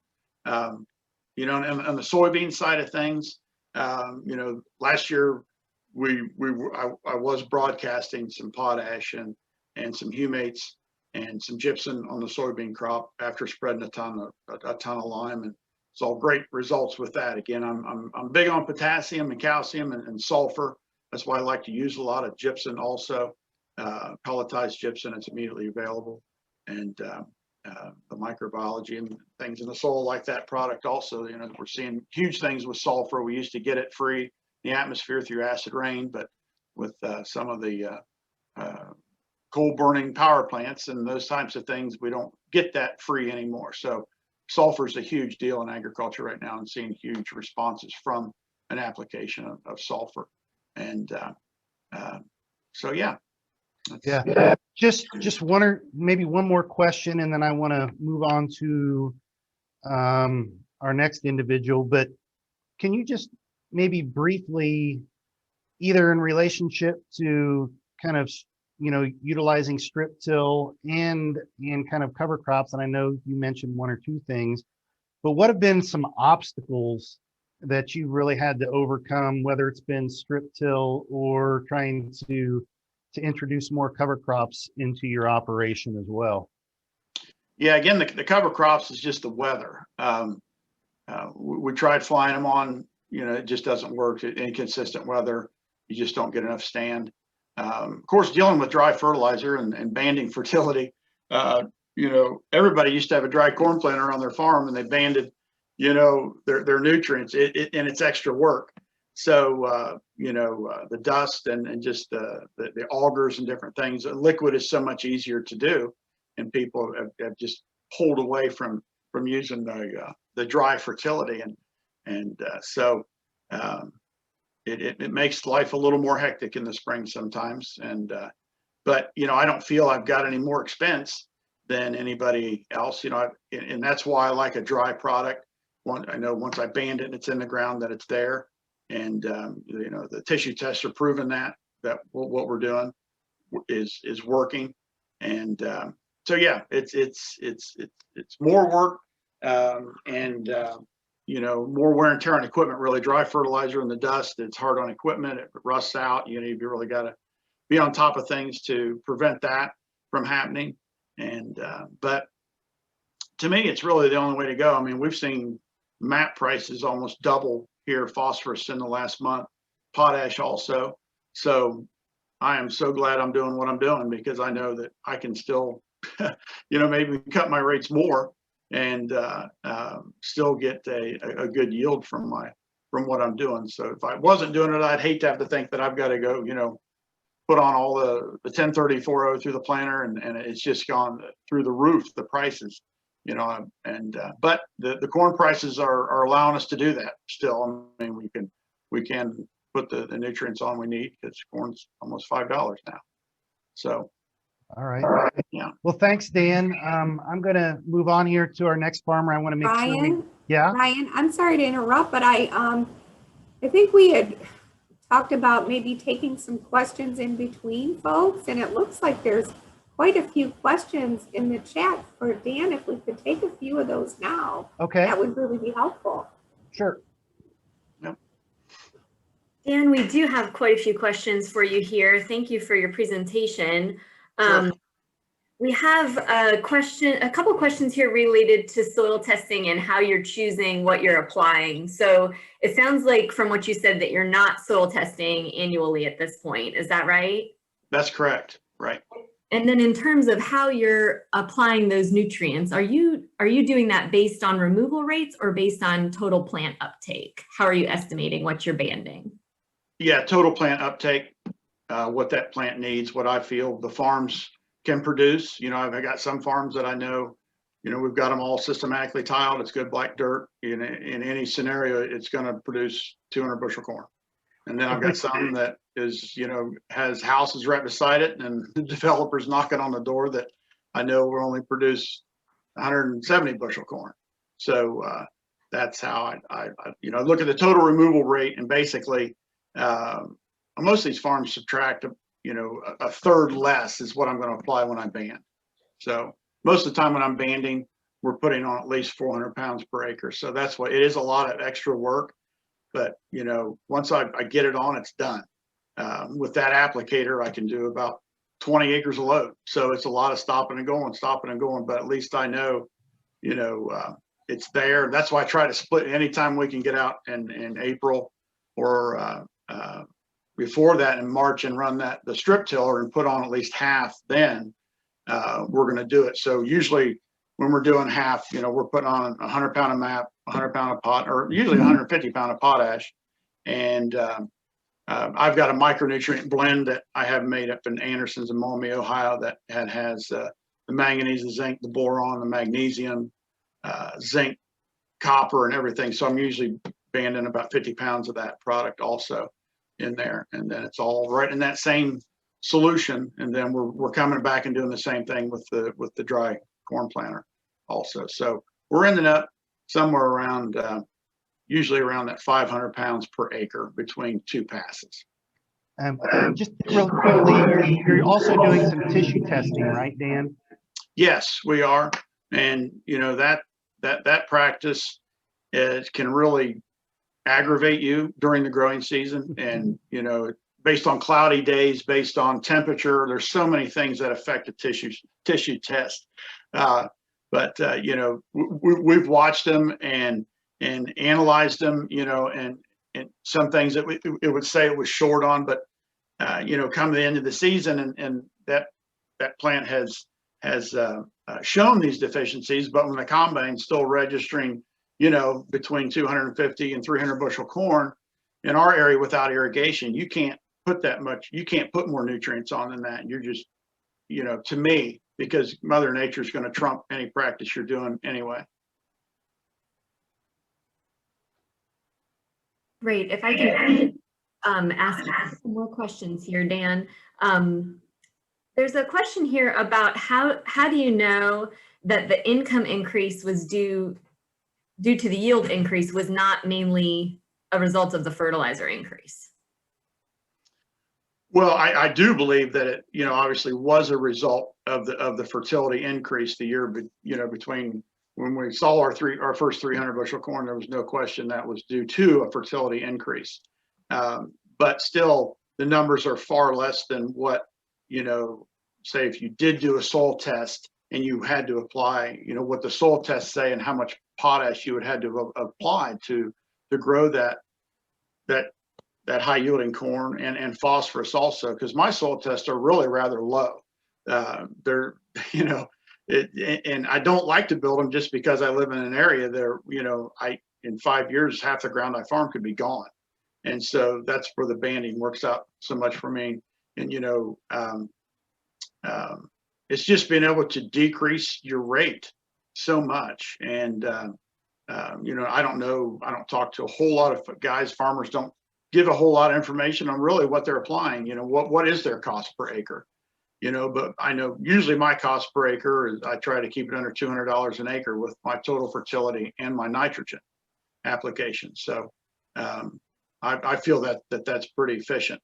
you know, and on the soybean side of things, you know, last year I was broadcasting some potash and some humates and some gypsum on the soybean crop after spreading a ton of lime, and saw great results with that. Again, I'm big on potassium and calcium and sulfur. That's why I like to use a lot of gypsum also, pelletized gypsum. It's immediately available, and the microbiology and things in the soil like that product also. You know, we're seeing huge things with sulfur. We used to get it free in the atmosphere through acid rain, but with some of the coal burning power plants and those types of things, we don't get that free anymore. So sulfur is a huge deal in agriculture right now, and seeing huge responses from an application of sulfur. And so, yeah. Yeah. Just one or maybe one more question, and then I want to move on to our next individual. But can you just maybe briefly either in relationship to kind of, utilizing strip till and kind of cover crops. And I know you mentioned one or two things, but what have been some obstacles that you really had to overcome, whether it's been strip till or trying to introduce more cover crops into your operation as well? Yeah, again, the cover crops is just the weather. We tried flying them on, it just doesn't work. Inconsistent weather, you just don't get enough stand. Of course, dealing with dry fertilizer and banding fertility, everybody used to have a dry corn planter on their farm and they banded, their nutrients, and it's extra work. So, the dust and just the augers and different things, liquid is so much easier to do. And people have just pulled away from using the dry fertility. So it makes life a little more hectic in the spring sometimes. But, I don't feel I've got any more expense than anybody else, and that's why I like a dry product. I know once I band it and it's in the ground that it's there. And, the tissue tests are proving that what we're doing is working. And so, yeah, it's more work and more wear and tear on equipment, really. Dry fertilizer and the dust, it's hard on equipment. It rusts out. You really got to be on top of things to prevent that from happening. And but to me, it's really the only way to go. I mean, we've seen MAP prices almost double here, phosphorus in the last month, potash also. So I am so glad I'm doing what I'm doing, because I know that I can still, maybe cut my rates more and still get a good yield from what I'm doing. So if I wasn't doing it, I'd hate to have to think that I've got to go, put on all the 1030 40 through the planter, and it's just gone through the roof, the prices, but the corn prices are allowing us to do that still. I mean, we can put the nutrients on we need, because corn's almost $5 now. So all right. Yeah. Well, thanks, Dan. I'm going to move on here to our next farmer. I want to make sure. Yeah. Ryan, I'm sorry to interrupt, but I think we had talked about maybe taking some questions in between folks, and it looks like there's quite a few questions in the chat for Dan. If we could take a few of those now, okay, that would really be helpful. Sure. Dan, we do have quite a few questions for you here. Thank you for your presentation. Sure. We have a couple questions here related to soil testing and how you're choosing what you're applying. So it sounds like from what you said that you're not soil testing annually at this point. Is that right? That's correct. Right. And then in terms of how you're applying those nutrients, are you doing that based on removal rates or based on total plant uptake? How are you estimating what you're banding? Yeah, total plant uptake, what that plant needs, what I feel the farms can produce. I've got some farms that I know, we've got them all systematically tiled. It's good black dirt. In any scenario, it's going to produce 200 bushel corn. And then I've got some that is, has houses right beside it, and the developers knocking on the door that I know will only produce 170 bushel corn. So that's how I look at the total removal rate, and basically most of these farms subtract a third less is what I'm going to apply when I band. So most of the time when I'm banding, we're putting on at least 400 pounds per acre. So that's what it is, a lot of extra work. But, once I get it on, it's done. With that applicator, I can do about 20 acres of load. So it's a lot of stopping and going, but at least I know, it's there. That's why I try to split anytime we can get out in April or before that in March and run the strip tiller and put on at least half, then we're going to do it. So usually when we're doing half, we're putting on 100 pound of MAP, 100 pound of pot, or usually 150 pound of potash. And I've got a micronutrient blend that I have made up in Anderson's in Maumee, Ohio, that has the manganese, the zinc, the boron, the magnesium, zinc, copper, and everything. So I'm usually banding about 50 pounds of that product also in there. And then it's all right in that same solution. And then we're coming back and doing the same thing with the dry corn planter also. So we're ending up somewhere around, usually around that 500 pounds per acre between two passes. Just real quickly, you're also doing some tissue testing, right, Dan? Yes, we are. And, you know, that practice can really aggravate you during the growing season. And, you know, based on cloudy days, based on temperature, there's so many things that affect a tissue test. You know, we've watched them and analyzed them, you know, and some things that it would say it was short on, but you know, come to the end of the season, and that plant has shown these deficiencies, but when the combine's still registering, you know, between 250 and 300 bushel corn in our area without irrigation, you can't put that much, you can't put more nutrients on than that. You're just, you know, to me, because Mother Nature is going to trump any practice you're doing anyway. Great. If I can ask some more questions here, Dan. There's a question here about how do you know that the income increase was due to the yield increase was not mainly a result of the fertilizer increase? Well, I do believe that it, you know, obviously was a result of the fertility increase the year, you know, between when we saw our first 300 bushel corn, there was no question that was due to a fertility increase. But still, the numbers are far less than what, you know, say if you did do a soil test and you had to apply, you know, what the soil tests say and how much potash you would have to apply to grow that high yielding corn, and phosphorus also, because my soil tests are really rather low. They're, you know, and I don't like to build them just because I live in an area there, you know, in 5 years, half the ground I farm could be gone. And so that's where the banding works out so much for me. And, you know, it's just being able to decrease your rate so much. And, you know, I don't talk to a whole lot of guys, farmers don't give a whole lot of information on really what they're applying, you know, what is their cost per acre, you know, but I know usually my cost per acre is, I try to keep it under $200 an acre with my total fertility and my nitrogen application. So I feel that's pretty efficient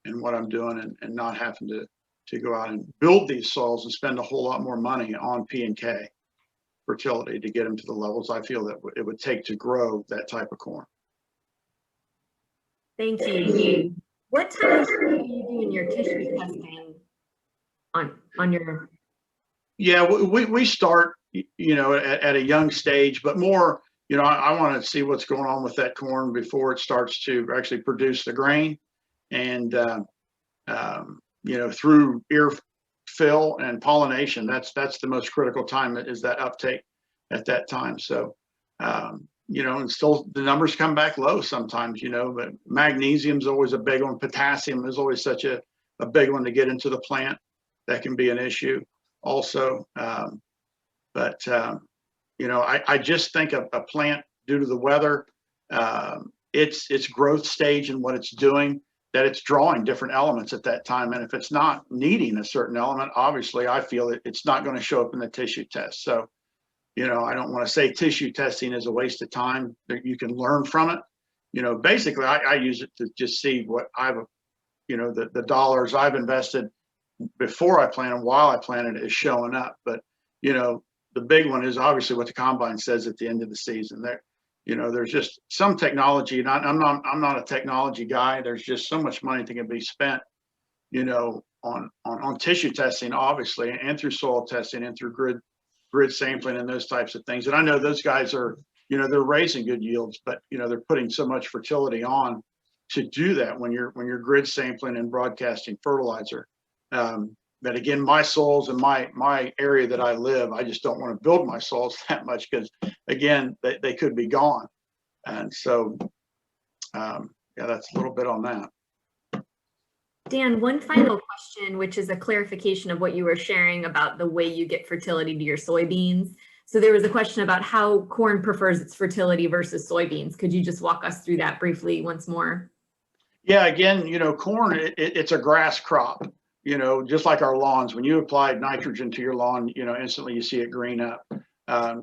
in what I'm doing, and not having to go out and build these soils and spend a whole lot more money on P and K fertility to get them to the levels I feel that it would take to grow that type of corn. Thank you. What time of year are you doing your tissue testing on your? Yeah, we start, you know, at a young stage, but more, you know, I want to see what's going on with that corn before it starts to actually produce the grain. And, you know, through ear fill and pollination, that's the most critical time, is that uptake at that time. So, you know, and still the numbers come back low sometimes, you know, but magnesium is always a big one. Potassium is always such a big one to get into the plant. That can be an issue also. You know, I just think a plant, due to the weather, its growth stage and what it's doing, that it's drawing different elements at that time. And if it's not needing a certain element, obviously I feel it's not going to show up in the tissue test. So, you know, I don't want to say tissue testing is a waste of time, that you can learn from it. You know, basically I use it to just see what you know, the dollars I've invested before I plant and while I planted is showing up. But, you know, the big one is obviously what the combine says at the end of the season. There, you know, there's just some technology, and I'm not a technology guy. There's just so much money that can be spent, you know, on tissue testing, obviously, and through soil testing and through grid sampling and those types of things. And I know those guys are, you know, they're raising good yields, but, you know, they're putting so much fertility on to do that when you're grid sampling and broadcasting fertilizer. But again, my soils and my area that I live, I just don't want to build my soils that much, because again, they could be gone. And so, yeah, that's a little bit on that. Dan, one final question, which is a clarification of what you were sharing about the way you get fertility to your soybeans. So there was a question about how corn prefers its fertility versus soybeans. Could you just walk us through that briefly once more? Yeah, again, you know, corn, it's a grass crop. You know, just like our lawns, when you apply nitrogen to your lawn, you know, instantly you see it green up.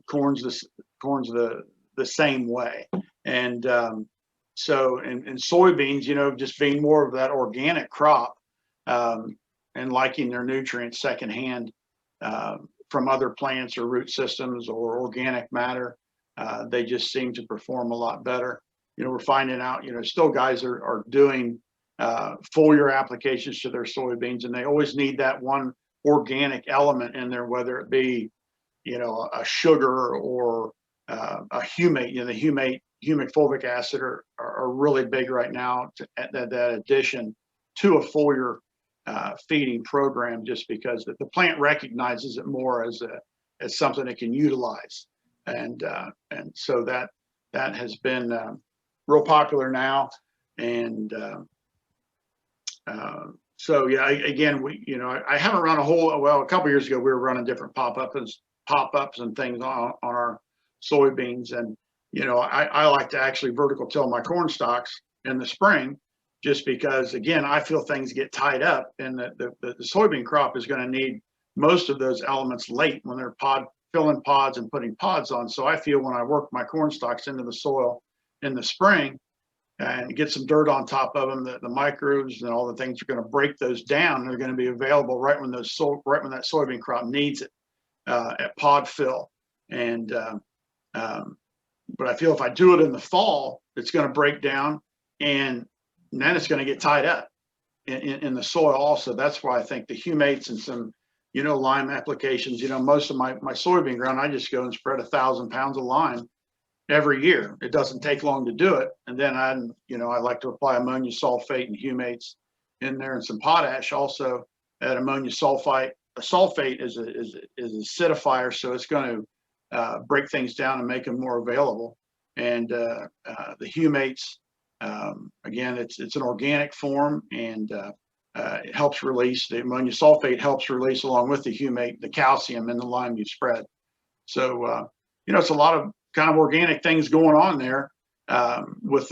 Corn's the same way. And So, and soybeans, you know, just being more of that organic crop, and liking their nutrients secondhand from other plants or root systems or organic matter, they just seem to perform a lot better. You know, we're finding out, you know, still guys are doing foliar applications to their soybeans, and they always need that one organic element in there, whether it be, you know, a sugar or a humate. You know, the humic fulvic acid are really big right now, that addition to a foliar feeding program, just because the plant recognizes it more as something it can utilize, and so that has been real popular now. And so yeah, again, you know, I haven't run a couple of years ago we were running different pop-ups and things on our soybeans, and you know, I like to actually vertical till my corn stalks in the spring, just because, again, I feel things get tied up, and the soybean crop is going to need most of those elements late when they're filling pods and putting pods on. So I feel when I work my corn stalks into the soil in the spring and get some dirt on top of them, the microbes and all the things are going to break those down. They're going to be available right when that soybean crop needs it at pod fill. And but I feel if I do it in the fall, it's going to break down, and then it's going to get tied up in the soil also. That's why I think the humates and some, you know, lime applications, you know, most of my soybean ground, I just go and spread 1,000 pounds of lime every year. It doesn't take long to do it. And then I like to apply ammonia sulfate and humates in there, and some potash also at ammonia sulfite. A sulfate is a acidifier, so it's going to break things down and make them more available. And the humates, again, it's an organic form, and it helps release, the ammonia sulfate helps release, along with the humate, the calcium in the lime you spread. So you know, it's a lot of kind of organic things going on there with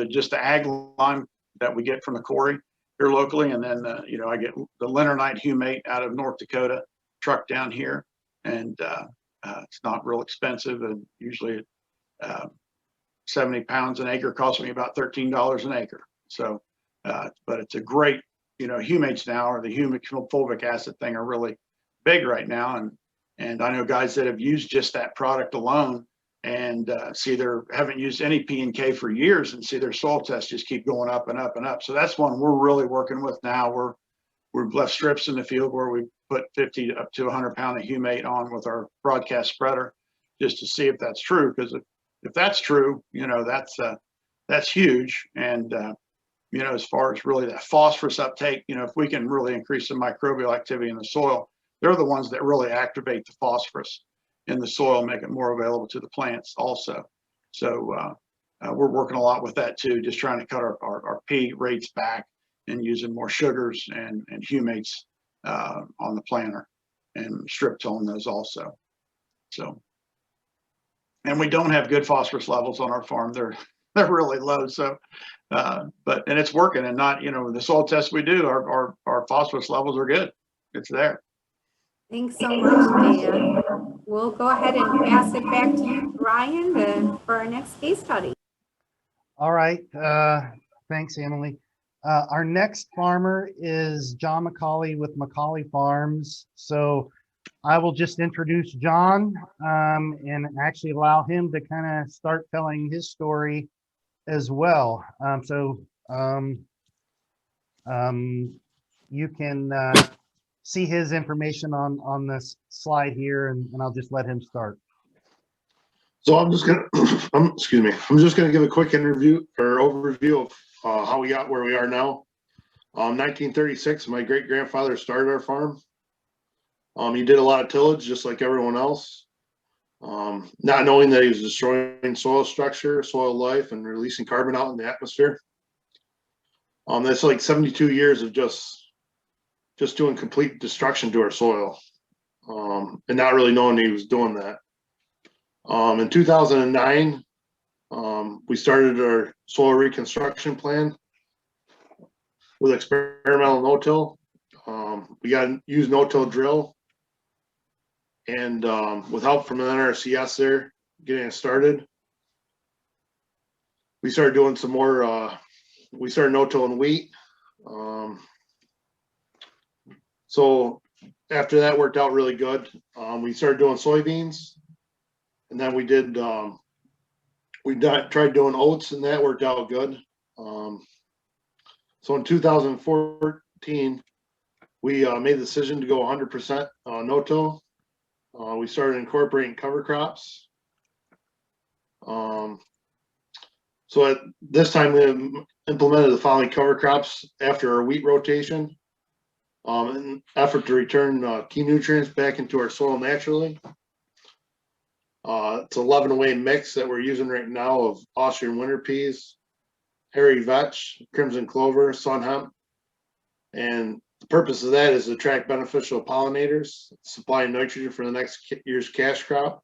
just the ag lime that we get from the quarry here locally, and then you know, I get the linternite humate out of North Dakota, trucked down here, and it's not real expensive, and usually 70 pounds an acre costs me about $13 an acre. So, but it's a great, you know, humates now, or the humic fulvic acid thing, are really big right now, and I know guys that have used just that product alone, and haven't used any P and K for years, and see their soil tests just keep going up and up and up. So that's one we're really working with now. We've left strips in the field where we put 50 up to 100 pound of humate on with our broadcast spreader, just to see if that's true. Because if that's true, you know, that's huge. And you know, as far as really that phosphorus uptake, you know, if we can really increase the microbial activity in the soil, they're the ones that really activate the phosphorus in the soil, make it more available to the plants also. So we're working a lot with that too, just trying to cut our P rates back, and using more sugars and humates on the planter, and strip tilling those also. So, and we don't have good phosphorus levels on our farm. They're really low. So, and it's working, and not, you know, the soil tests we do, our phosphorus levels are good. It's there. Thanks so much, Dan. We'll go ahead and pass it back to you, Brian, for our next case study. All right. Thanks, Emily. Our next farmer is John Macauley with Macauley Farms. So I will just introduce John and actually allow him to kind of start telling his story as well. You can see his information on this slide here, and I'll just let him start. So I'm just gonna, excuse me, I'm just gonna give a quick overview of how we got where we are now. 1936, my great grandfather started our farm. He did a lot of tillage, just like everyone else, not knowing that he was destroying soil structure, soil life, and releasing carbon out in the atmosphere. That's like 72 years of just doing complete destruction to our soil, and not really knowing he was doing that. In 2009, we started our soil reconstruction plan with experimental no-till. We got to use no-till drill, and with help from an NRCS there, getting it started. we started doing some more, we started no-tilling wheat. So after that worked out really good, we started doing soybeans, and then we tried doing oats, and that worked out good. So in 2014, we made the decision to go 100% no-till. We started incorporating cover crops. So at this time, we implemented the following cover crops after our wheat rotation, in an effort to return key nutrients back into our soil naturally. It's 11 away mix that we're using right now of Austrian winter peas, hairy vetch, crimson clover, sun hemp. And the purpose of that is to attract beneficial pollinators, supply nitrogen for the next year's cash crop.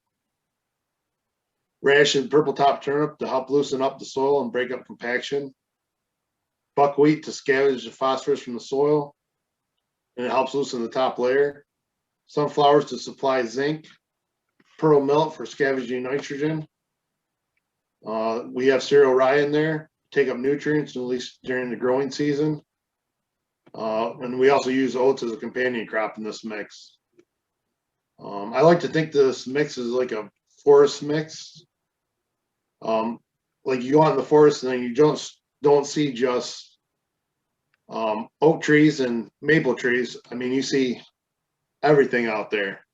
Ration purple top turnip to help loosen up the soil and break up compaction. Buckwheat to scavenge the phosphorus from the soil, and it helps loosen the top layer. Sunflowers to supply zinc. Pearl millet for scavenging nitrogen. We have cereal rye in there, take up nutrients, at least during the growing season. And we also use oats as a companion crop in this mix. I like to think this mix is like a forest mix. Like you go out in the forest and then you don't see just oak trees and maple trees. I mean, you see everything out there.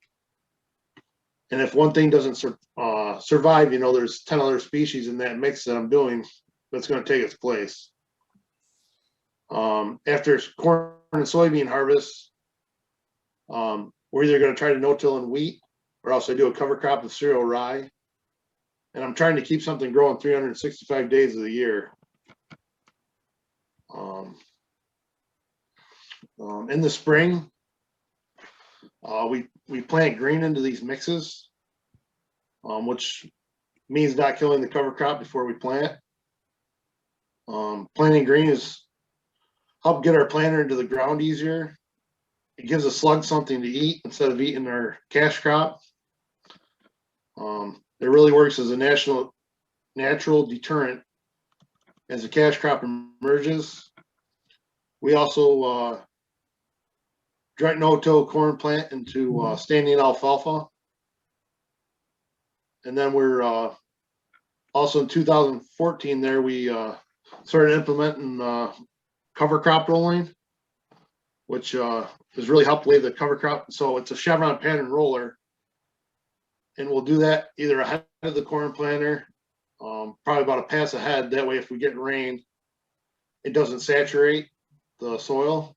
And if one thing doesn't survive, you know, there's 10 other species in that mix that I'm doing that's going to take its place. After corn and soybean harvest, we're either going to try to no-till in wheat, or else I do a cover crop of cereal rye. And I'm trying to keep something growing 365 days of the year. In the spring, we plant green into these mixes, which means not killing the cover crop before we plant. Planting green is help get our planter into the ground easier. It gives a slug something to eat instead of eating our cash crop. It really works as a natural deterrent as the cash crop emerges. We also direct no-till corn plant into standing alfalfa. And then we're also in 2014 there, we started implementing cover crop rolling, which has really helped lay the cover crop. So it's a chevron pattern roller. And we'll do that either ahead of the corn planter, probably about a pass ahead. That way, if we get rain, it doesn't saturate the soil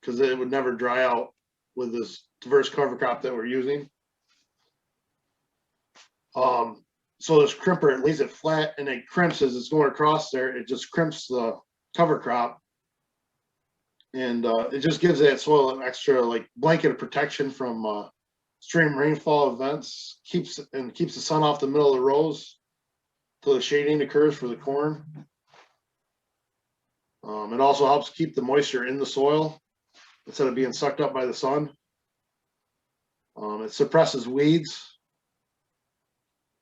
because it would never dry out with this diverse cover crop that we're using. So this crimper, it lays it flat and it crimps as it's going across there. It just crimps the cover crop. And it just gives that soil an extra like blanket of protection from extreme rainfall events, keeps the sun off the middle of the rows till the shading occurs for the corn. It also helps keep the moisture in the soil instead of being sucked up by the sun. It suppresses weeds.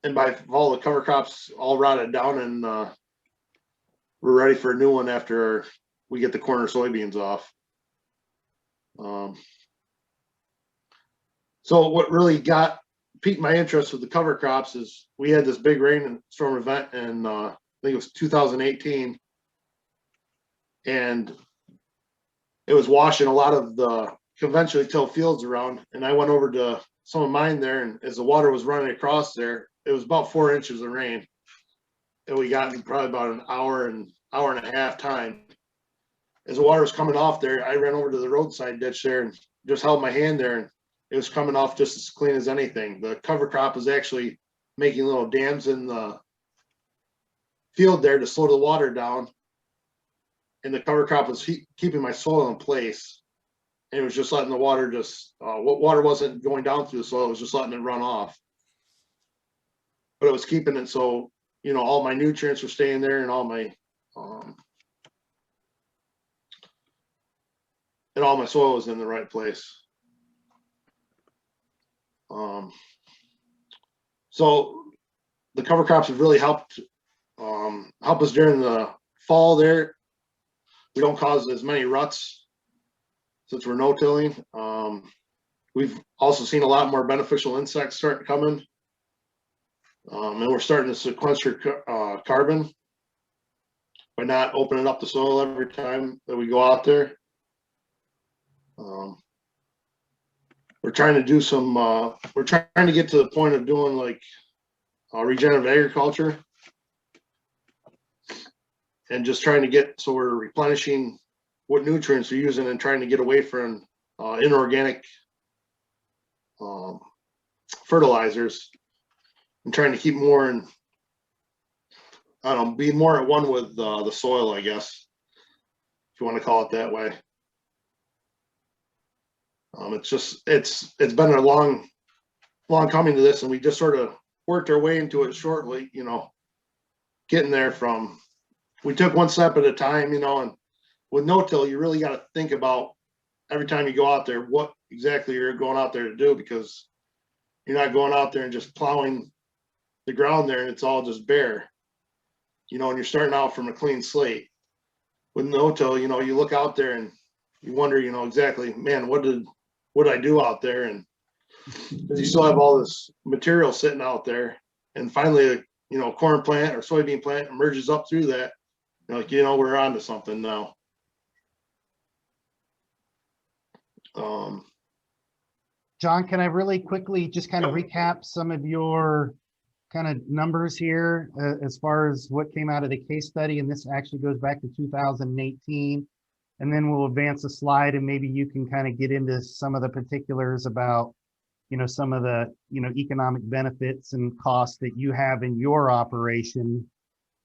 And by fall, the cover crop's all rotted down, and we're ready for a new one after we get the corn or soybeans off. So what really piqued my interest with the cover crops is we had this big rainstorm event in I think it was 2018, and it was washing a lot of the conventionally tilled fields around. And I went over to some of mine there, and as the water was running across there, it was about 4 inches of rain that we got in probably about an hour and a half time. As the water was coming off there, I ran over to the roadside ditch there and just held my hand there, and it was coming off just as clean as anything. The cover crop was actually making little dams in the field there to slow the water down. And the cover crop was keeping my soil in place. And it was just letting the water water wasn't going down through the soil, it was just letting it run off. But it was keeping it so, you know, all my nutrients were staying there, and all my soil was in the right place. So the cover crops have really helped help us during the fall there. We don't cause as many ruts since we're no-tilling. We've also seen a lot more beneficial insects start coming. And we're starting to sequester carbon by not opening up the soil every time that we go out there. We're trying to do some, we're trying to get to the point of doing like regenerative agriculture and just trying to get, so we're replenishing what nutrients we're using and trying to get away from inorganic fertilizers and trying to keep more and I don't know, be more at one with the soil, I guess, if you want to call it that way. It's been a long coming to this, and we just sort of worked our way into it shortly, you know, getting there from, we took one step at a time, you know, and with no-till, you really got to think about every time you go out there, what exactly you're going out there to do, because you're not going out there and just plowing the ground there and it's all just bare, you know, and you're starting out from a clean slate. With no-till, you know, you look out there and you wonder, you know, exactly, man, what did I do out there? And because you still have all this material sitting out there, and finally, you know, corn plant or soybean plant emerges up through that, you're like, you know, we're on to something now. John, can I really quickly just kind of recap some of your kind of numbers here as far as what came out of the case study? And this actually goes back to 2018. And then we'll advance a slide and maybe you can kind of get into some of the particulars about, you know, some of the, you know, economic benefits and costs that you have in your operation.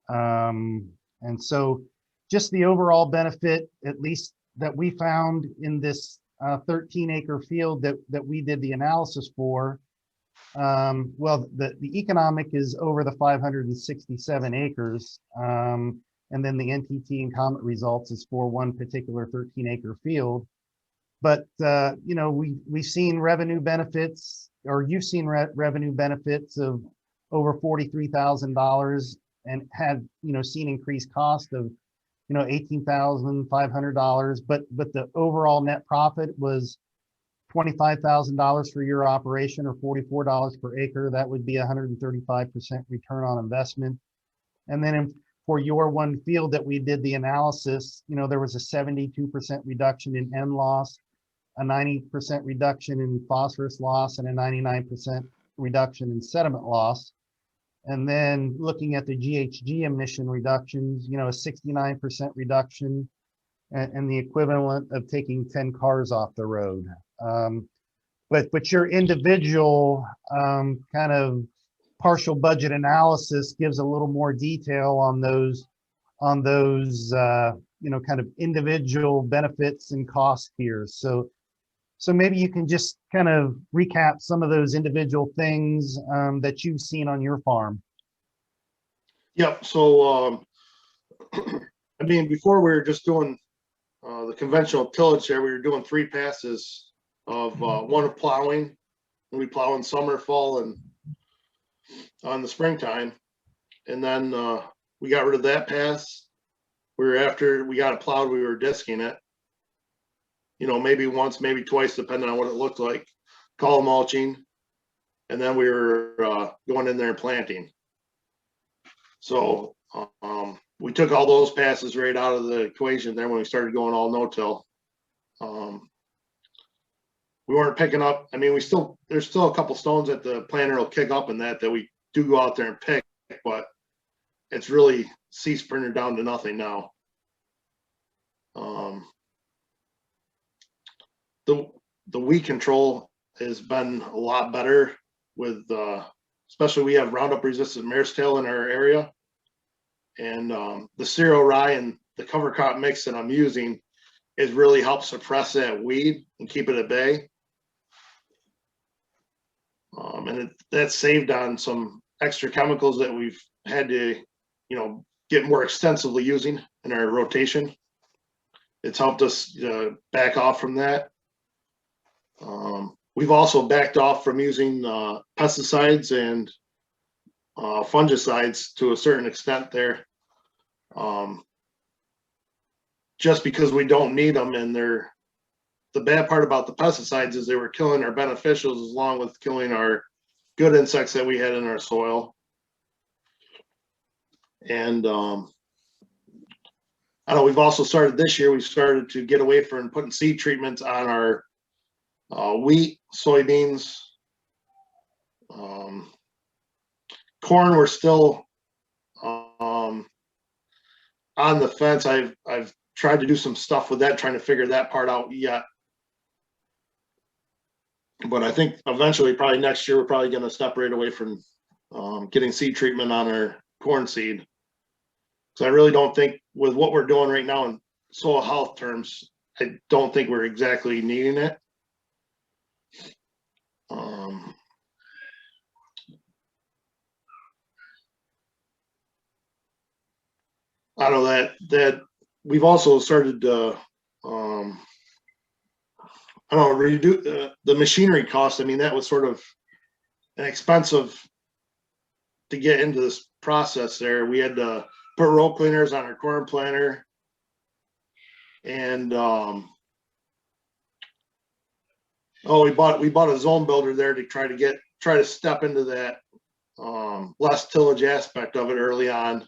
And so just the overall benefit, at least that we found in this 13-acre field that we did the analysis for, well, the economic is over the 567 acres. And then the NTT and Comet results is for one particular 13-acre field. But, you know, we've seen revenue benefits, or you've seen revenue benefits of over $43,000 and had, you know, seen increased cost of, you know, $18,500. But the overall net profit was $25,000 for your operation, or $44 per acre. That would be 135% return on investment. And then for your one field that we did the analysis, you know, there was a 72% reduction in N loss, a 90% reduction in phosphorus loss, and a 99% reduction in sediment loss. And then looking at the GHG emission reductions, you know, a 69% reduction and the equivalent of taking 10 cars off the road. But your individual kind of partial budget analysis gives a little more detail on those you know, kind of individual benefits and cost tiers. So maybe you can just kind of recap some of those individual things that you've seen on your farm. Yep. So, I mean, before we were just doing the conventional tillage there, we were doing 3 passes of one of plowing. And we plow in summer, fall, and on the springtime. And then we got rid of that pass. After we got it plowed, we were disking it. You know, maybe once, maybe twice, depending on what it looked like. Column mulching. And then we were going in there and planting. So we took all those passes right out of the equation there when we started going all no-till. We weren't picking up. I mean, there's still a couple stones that the planter will kick up in that we do go out there and pick, but it's really ceased printer down to nothing now. The weed control has been a lot better with, especially we have Roundup resistant mare's tail in our area, and the cereal rye and the cover crop mix that I'm using has really helped suppress that weed and keep it at bay. And that's saved on some extra chemicals that we've had to, you know, get more extensively using in our rotation. It's helped us back off from that. We've also backed off from using pesticides and fungicides to a certain extent there. Just because we don't need them, and the bad part about the pesticides is they were killing our beneficials along with killing our good insects that we had in our soil. And I know we've also started this year, we've started to get away from putting seed treatments on our wheat, soybeans, corn. We're still on the fence. I've tried to do some stuff with that, trying to figure that part out yet. But I think eventually, probably next year, we're probably going to separate away from getting seed treatment on our corn seed. So I really don't think, with what we're doing right now in soil health terms, I don't think we're exactly needing it. I know that we've also started to, I don't know, redo the machinery cost. I mean, that was sort of an expensive to get into this process there. We had to put row cleaners on our corn planter, and we bought a zone builder there to try to step into that less tillage aspect of it early on.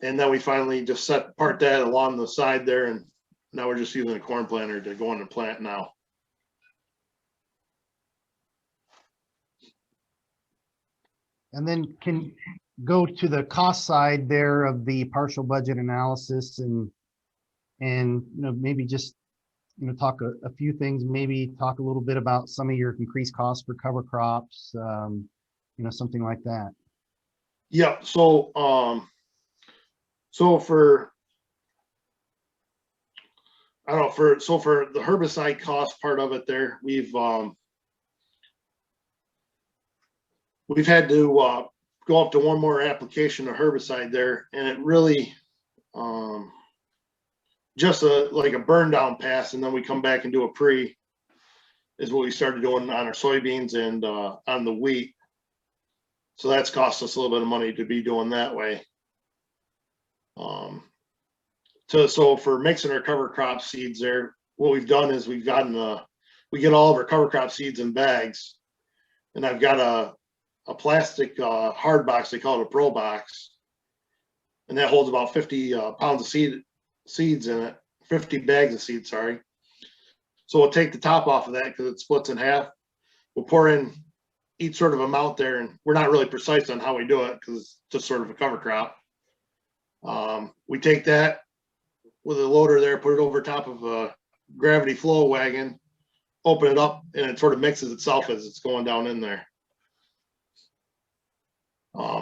And then we finally just part that along the side there, and now we're just using a corn planter to go in and plant now. And then can go to the cost side there of the partial budget analysis, and maybe just talk a few things, maybe talk a little bit about some of your increased costs for cover crops, something like that. Yeah. So for the herbicide cost part of it there, we've had to go up to one more application of herbicide there, and it really just like a burn down pass, and then we come back and do a pre is what we started doing on our soybeans and on the wheat. So that's cost us a little bit of money to be doing that way. So for mixing our cover crop seeds there, what we've done is we get all of our cover crop seeds in bags, and I've got a plastic hard box, they call it a pro box, and that holds about 50 pounds of seeds in it, 50 bags of seeds, sorry. So we'll take the top off of that because it splits in half. We'll pour in each sort of amount there, and we're not really precise on how we do it because it's just sort of a cover crop. We take that with a loader there, put it over top of a gravity flow wagon, open it up, and it sort of mixes itself as it's going down in there.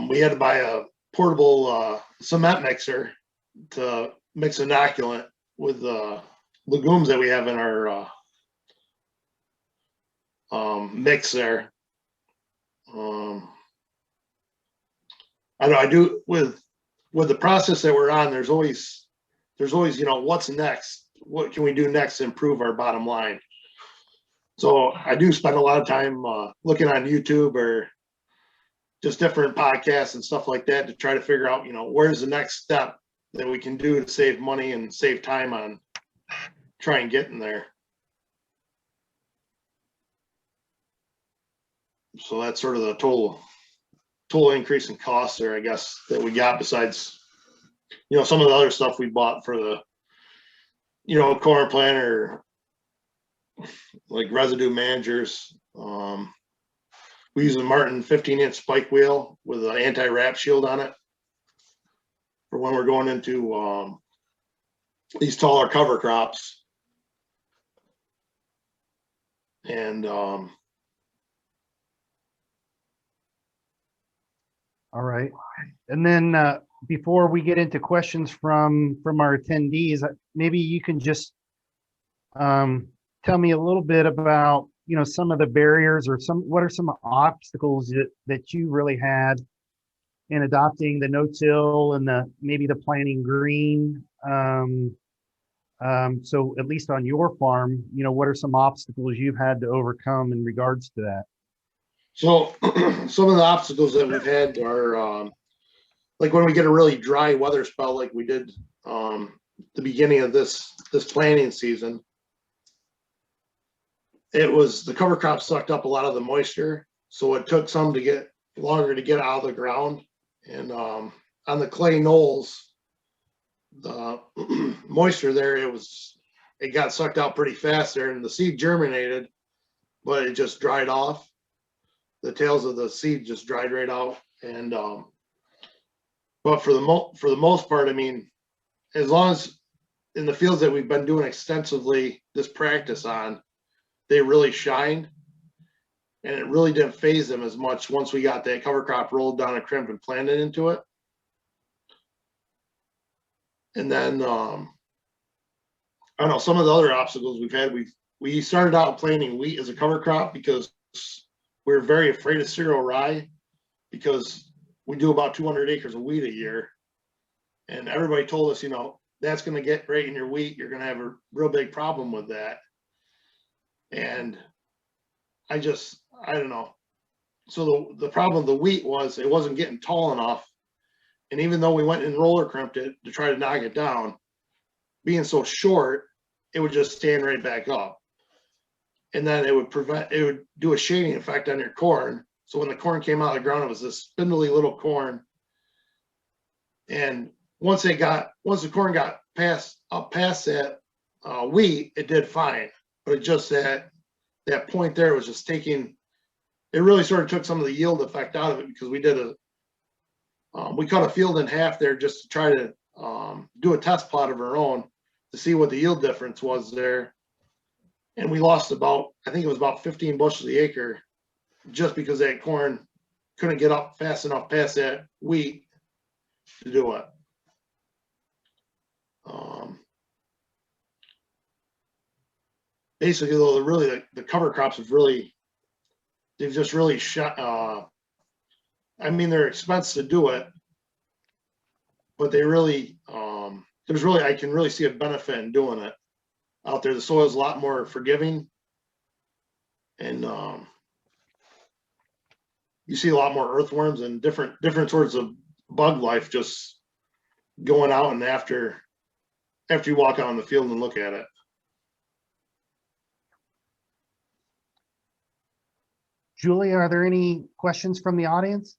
We had to buy a portable cement mixer to mix inoculant with the legumes that we have in our mix there. I do with the process that we're on, there's always, what's next? What can we do next to improve our bottom line? So I do spend a lot of time looking on YouTube or just different podcasts and stuff like that to try to figure out, where's the next step that we can do to save money and save time on trying getting there. So that's sort of the total increase in costs there, I guess, that we got, besides, some of the other stuff we bought for the, corn planter, like residue managers. We use a Martin 15-inch spike wheel with an anti-wrap shield on it for when we're going into these taller cover crops. And all right. And then before we get into questions from our attendees, maybe you can just tell me a little bit about, some of the barriers or what are some obstacles that you really had in adopting the no-till and maybe the planting green. So at least on your farm, what are some obstacles you've had to overcome in regards to that? So some of the obstacles that we've had are like when we get a really dry weather spell like we did the beginning of this planting season. It was the cover crop sucked up a lot of the moisture, so it took some to get longer to get out of the ground. And on the clay knolls, the moisture there, it got sucked out pretty fast there, and the seed germinated, but it just dried off. The tails of the seed just dried right out. And but for the most part, I mean, as long as in the fields that we've been doing extensively this practice on, they really shined, and it really didn't phase them as much once we got that cover crop rolled down and crimped and planted into it. And then I don't know, some of the other obstacles we've had, we started out planting wheat as a cover crop because we were very afraid of cereal rye, because we do about 200 acres of wheat a year. And everybody told us, you know, that's going to get right in your wheat. You're going to have a real big problem with that. And I don't know. So the problem with the wheat was it wasn't getting tall enough. And even though we went and roller crimped it to try to knock it down, being so short, it would just stand right back up. And then it would do a shading effect on your corn. So when the corn came out of the ground, it was this spindly little corn. And once the corn got up past that wheat, it did fine. But it just that point there was just it really sort of took some of the yield effect out of it, because we cut a field in half there just to try to do a test plot of our own to see what the yield difference was there. And we lost I think it was about 15 bushels the acre, just because that corn couldn't get up fast enough past that wheat to do it. Basically, though, the cover crops they've just really shot. I mean, they're expensive to do it, but they really, I can really see a benefit in doing it out there. The soil is a lot more forgiving, and you see a lot more earthworms and different sorts of bug life just going out, and after you walk out in the field and look at it. Julie, are there any questions from the audience?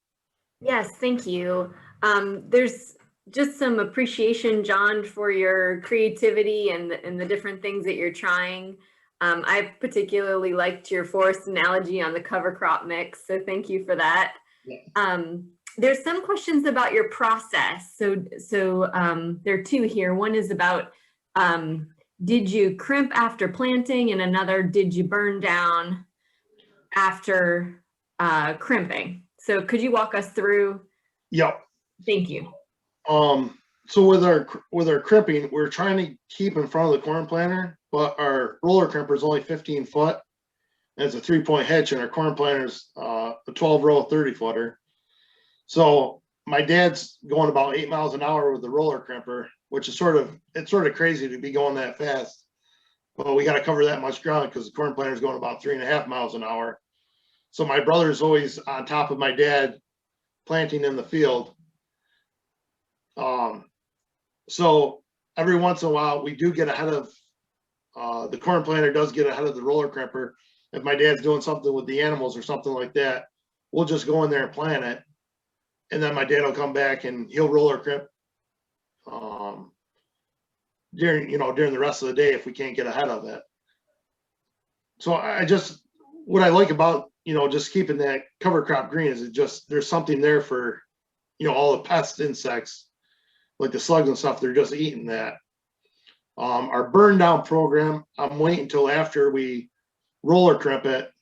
Yes, thank you. There's just some appreciation, John, for your creativity and the different things that you're trying. I particularly liked your forest analogy on the cover crop mix, so thank you for that. Yeah. There's some questions about your process. So there are two here. One is about, did you crimp after planting, and another, did you burn down after crimping? So could you walk us through? Yep. Thank you. So with our crimping, we're trying to keep in front of the corn planter, but our roller crimper is only 15 foot, and it's a 3-point hitch, and our corn planter's a 12-row 30-footer. So my dad's going about 8 miles an hour with the roller crimper, which is sort of crazy to be going that fast. But we got to cover that much ground because the corn planter's going about 3.5 miles an hour. So my brother's always on top of my dad planting in the field. So every once in a while we do get ahead of, the corn planter does get ahead of the roller crimper. If my dad's doing something with the animals or something like that, we'll just go in there and plant it. And then my dad will come back and he'll roller crimp during the rest of the day if we can't get ahead of it. So what I like about, just keeping that cover crop green is there's something there for, all the pest insects, like the slugs and stuff, they're just eating that. Our burn down program, I'm waiting until after we roller crimp it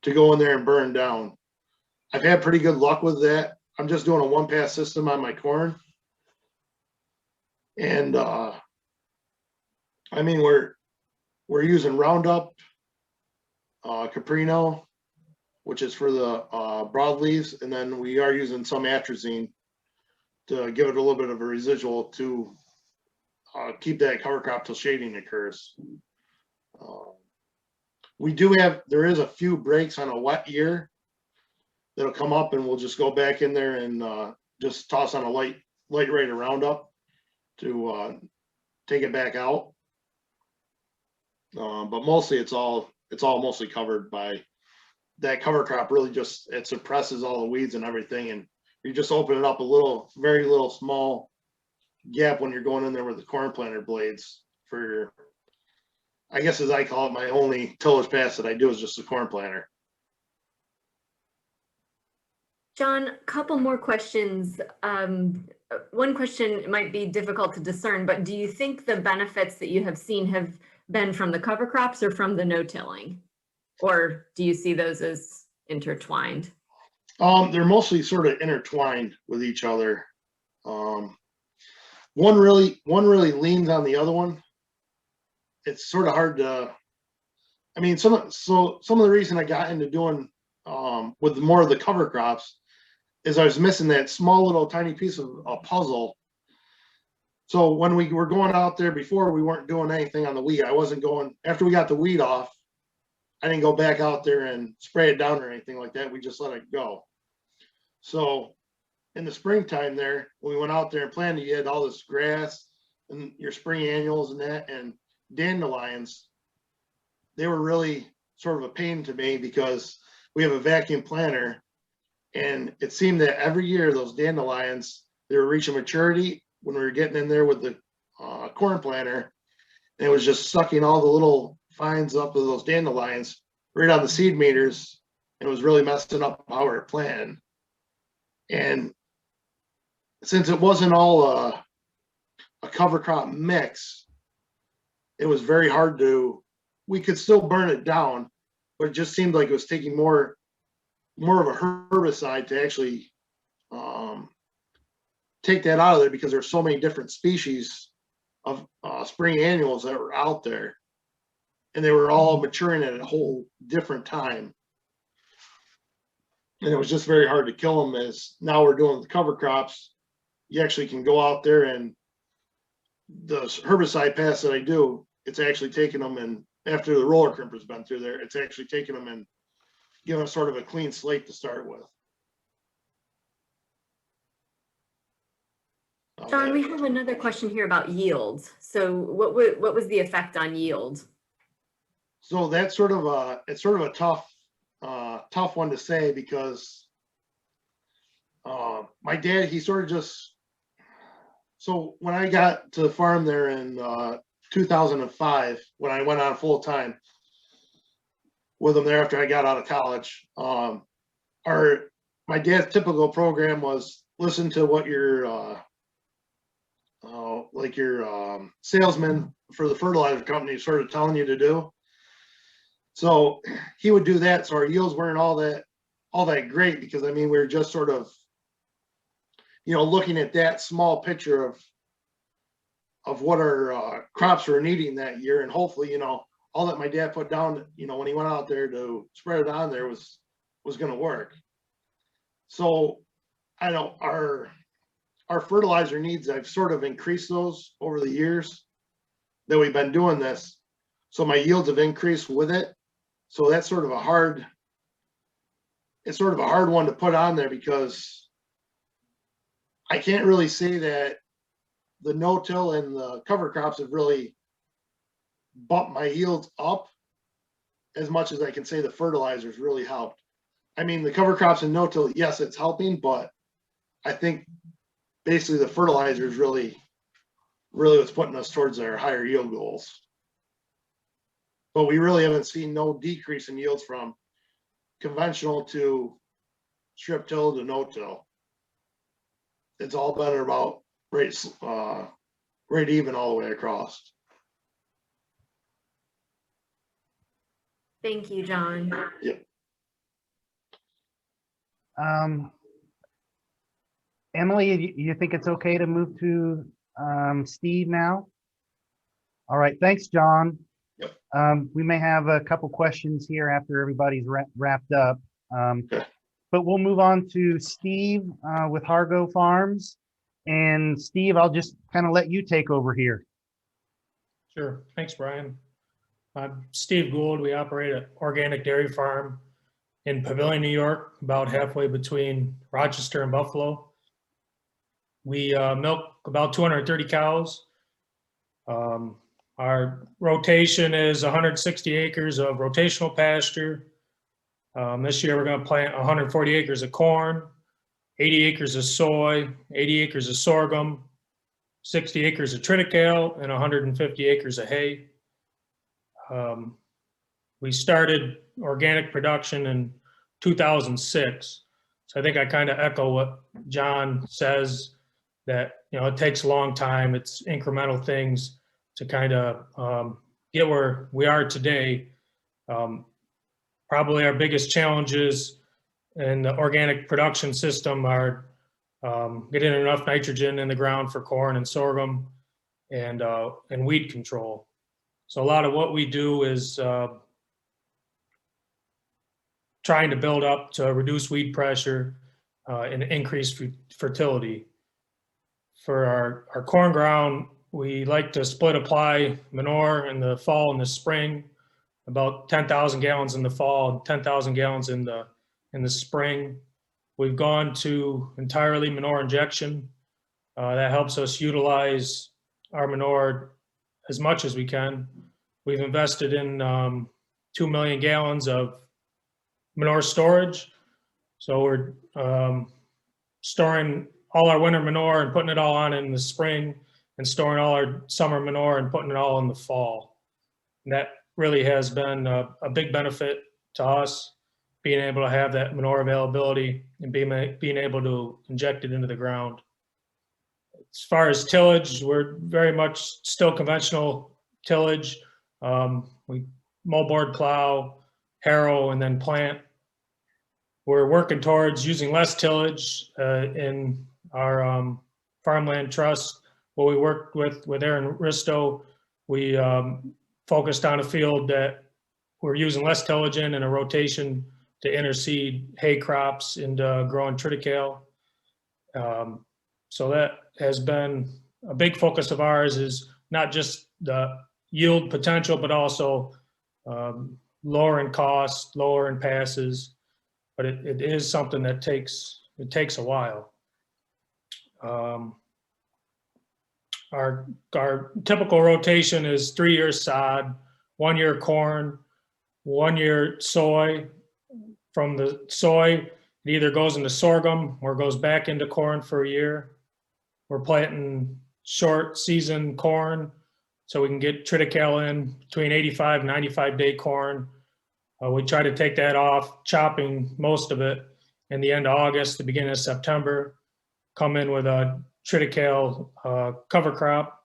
to go in there and burn down. I've had pretty good luck with that. I'm just doing a 1-pass system on my corn. And I mean, we're using Roundup, Caprino, which is for the broadleaves, and then we are using some atrazine to give it a little bit of a residual to keep that cover crop till shading occurs. There is a few breaks on a wet year, that'll come up, and we'll just go back in there and just toss on a light rate of Roundup to take it back out. But mostly it's all mostly covered by that cover crop. Really just, it suppresses all the weeds and everything, and you just open it up a little, very little small gap when you're going in there with the corn planter blades for your, I guess as I call it, my only tillage pass that I do is just the corn planter. John, a couple more questions. One question might be difficult to discern, but do you think the benefits that you have seen have been from the cover crops or from the no-tilling? Or do you see those as intertwined? They're mostly sort of intertwined with each other. One really leans on the other one. It's sort of hard to, I mean, some of the reason I got into doing with more of the cover crops is I was missing that small little tiny piece of a puzzle. So when we were going out there before, we weren't doing anything on the weed. I wasn't going, after we got the weed off, I didn't go back out there and spray it down or anything like that. We just let it go. So in the springtime there, when we went out there and planted, you had all this grass and your spring annuals and that, and dandelions. They were really sort of a pain to me because we have a vacuum planter, and it seemed that every year those dandelions, they were reaching maturity when we were getting in there with the corn planter, and it was just sucking all the little fines up of those dandelions right on the seed meters, and it was really messing up how we were planting. And since it wasn't all a cover crop mix, it was very hard to, we could still burn it down, but it just seemed like it was taking more of a herbicide to actually take that out of there, because there's so many different species of spring annuals that were out there, and they were all maturing at a whole different time. And it was just very hard to kill them. As now we're doing the cover crops, you actually can go out there, and the herbicide pass that I do, it's actually taking them, and after the roller crimper's been through there, it's actually taking them and giving us sort of a clean slate to start with. John, we have another question here about yields. So what was the effect on yield? So that's sort of a tough one to say, because my dad, he sort of just, so when I got to the farm there in 2005, when I went on full time with him there after I got out of college, my dad's typical program was listen to what your salesman for the fertilizer company sort of telling you to do. So he would do that. So our yields weren't all that great, because I mean, we were just sort of, looking at that small picture of what our crops were needing that year. And hopefully, all that my dad put down, when he went out there to spread it on there was going to work. So I know our fertilizer needs, I've sort of increased those over the years that we've been doing this. So my yields have increased with it. So that's sort of a hard one to put on there, because I can't really say that the no-till and the cover crops have really bumped my yields up as much as I can say the fertilizers really helped. I mean, the cover crops and no-till, yes, it's helping, but I think basically the fertilizer is really what's putting us towards our higher yield goals. But we really haven't seen no decrease in yields from conventional to strip till to no-till. It's all been about right even all the way across. Thank you, John. Yep. Emily, you think it's okay to move to Steve now? All right, thanks, John. Yep. We may have a couple questions here after everybody's wrapped up. Okay. But we'll move on to Steve with Hargo Farms. And Steve, I'll just kind of let you take over here. Sure. Thanks, Brian. I'm Steve Gould. We operate an organic dairy farm in Pavilion, New York, about halfway between Rochester and Buffalo. We milk about 230 cows. Our rotation is 160 acres of rotational pasture. This year we're going to plant 140 acres of corn, 80 acres of soy, 80 acres of sorghum, 60 acres of triticale, and 150 acres of hay. We started organic production in 2006. So I think I kind of echo what John says, that, you know, it takes a long time. It's incremental things to kind of get where we are today. Probably our biggest challenges in the organic production system are getting enough nitrogen in the ground for corn and sorghum, and weed control. So a lot of what we do is trying to build up to reduce weed pressure and increase fertility. For our corn ground, we like to split apply manure in the fall and the spring, about 10,000 gallons in the fall and 10,000 gallons in the spring. We've gone to entirely manure injection. That helps us utilize our manure as much as we can. We've invested in 2 million gallons of manure storage. So we're storing all our winter manure and putting it all on in the spring, and storing all our summer manure and putting it all in the fall. And that really has been a big benefit to us, being able to have that manure availability and being able to inject it into the ground. As far as tillage, we're very much still conventional tillage. We moldboard plow, harrow, and then plant. We're working towards using less tillage in our farmland trust. What we worked with Aaron Risto, we focused on a field that we're using less tillage in, and a rotation to interseed hay crops into growing triticale. So that has been a big focus of ours, is not just the yield potential, but also lowering costs, lowering passes. But it is something that takes a while. Our typical rotation is 3 years sod, 1 year corn, 1 year soy. From the soy, it either goes into sorghum or goes back into corn for a year. We're planting short season corn so we can get triticale in between 85 and 95 day corn. We try to take that off, chopping most of it in the end of August, the beginning of September, come in with a triticale cover crop.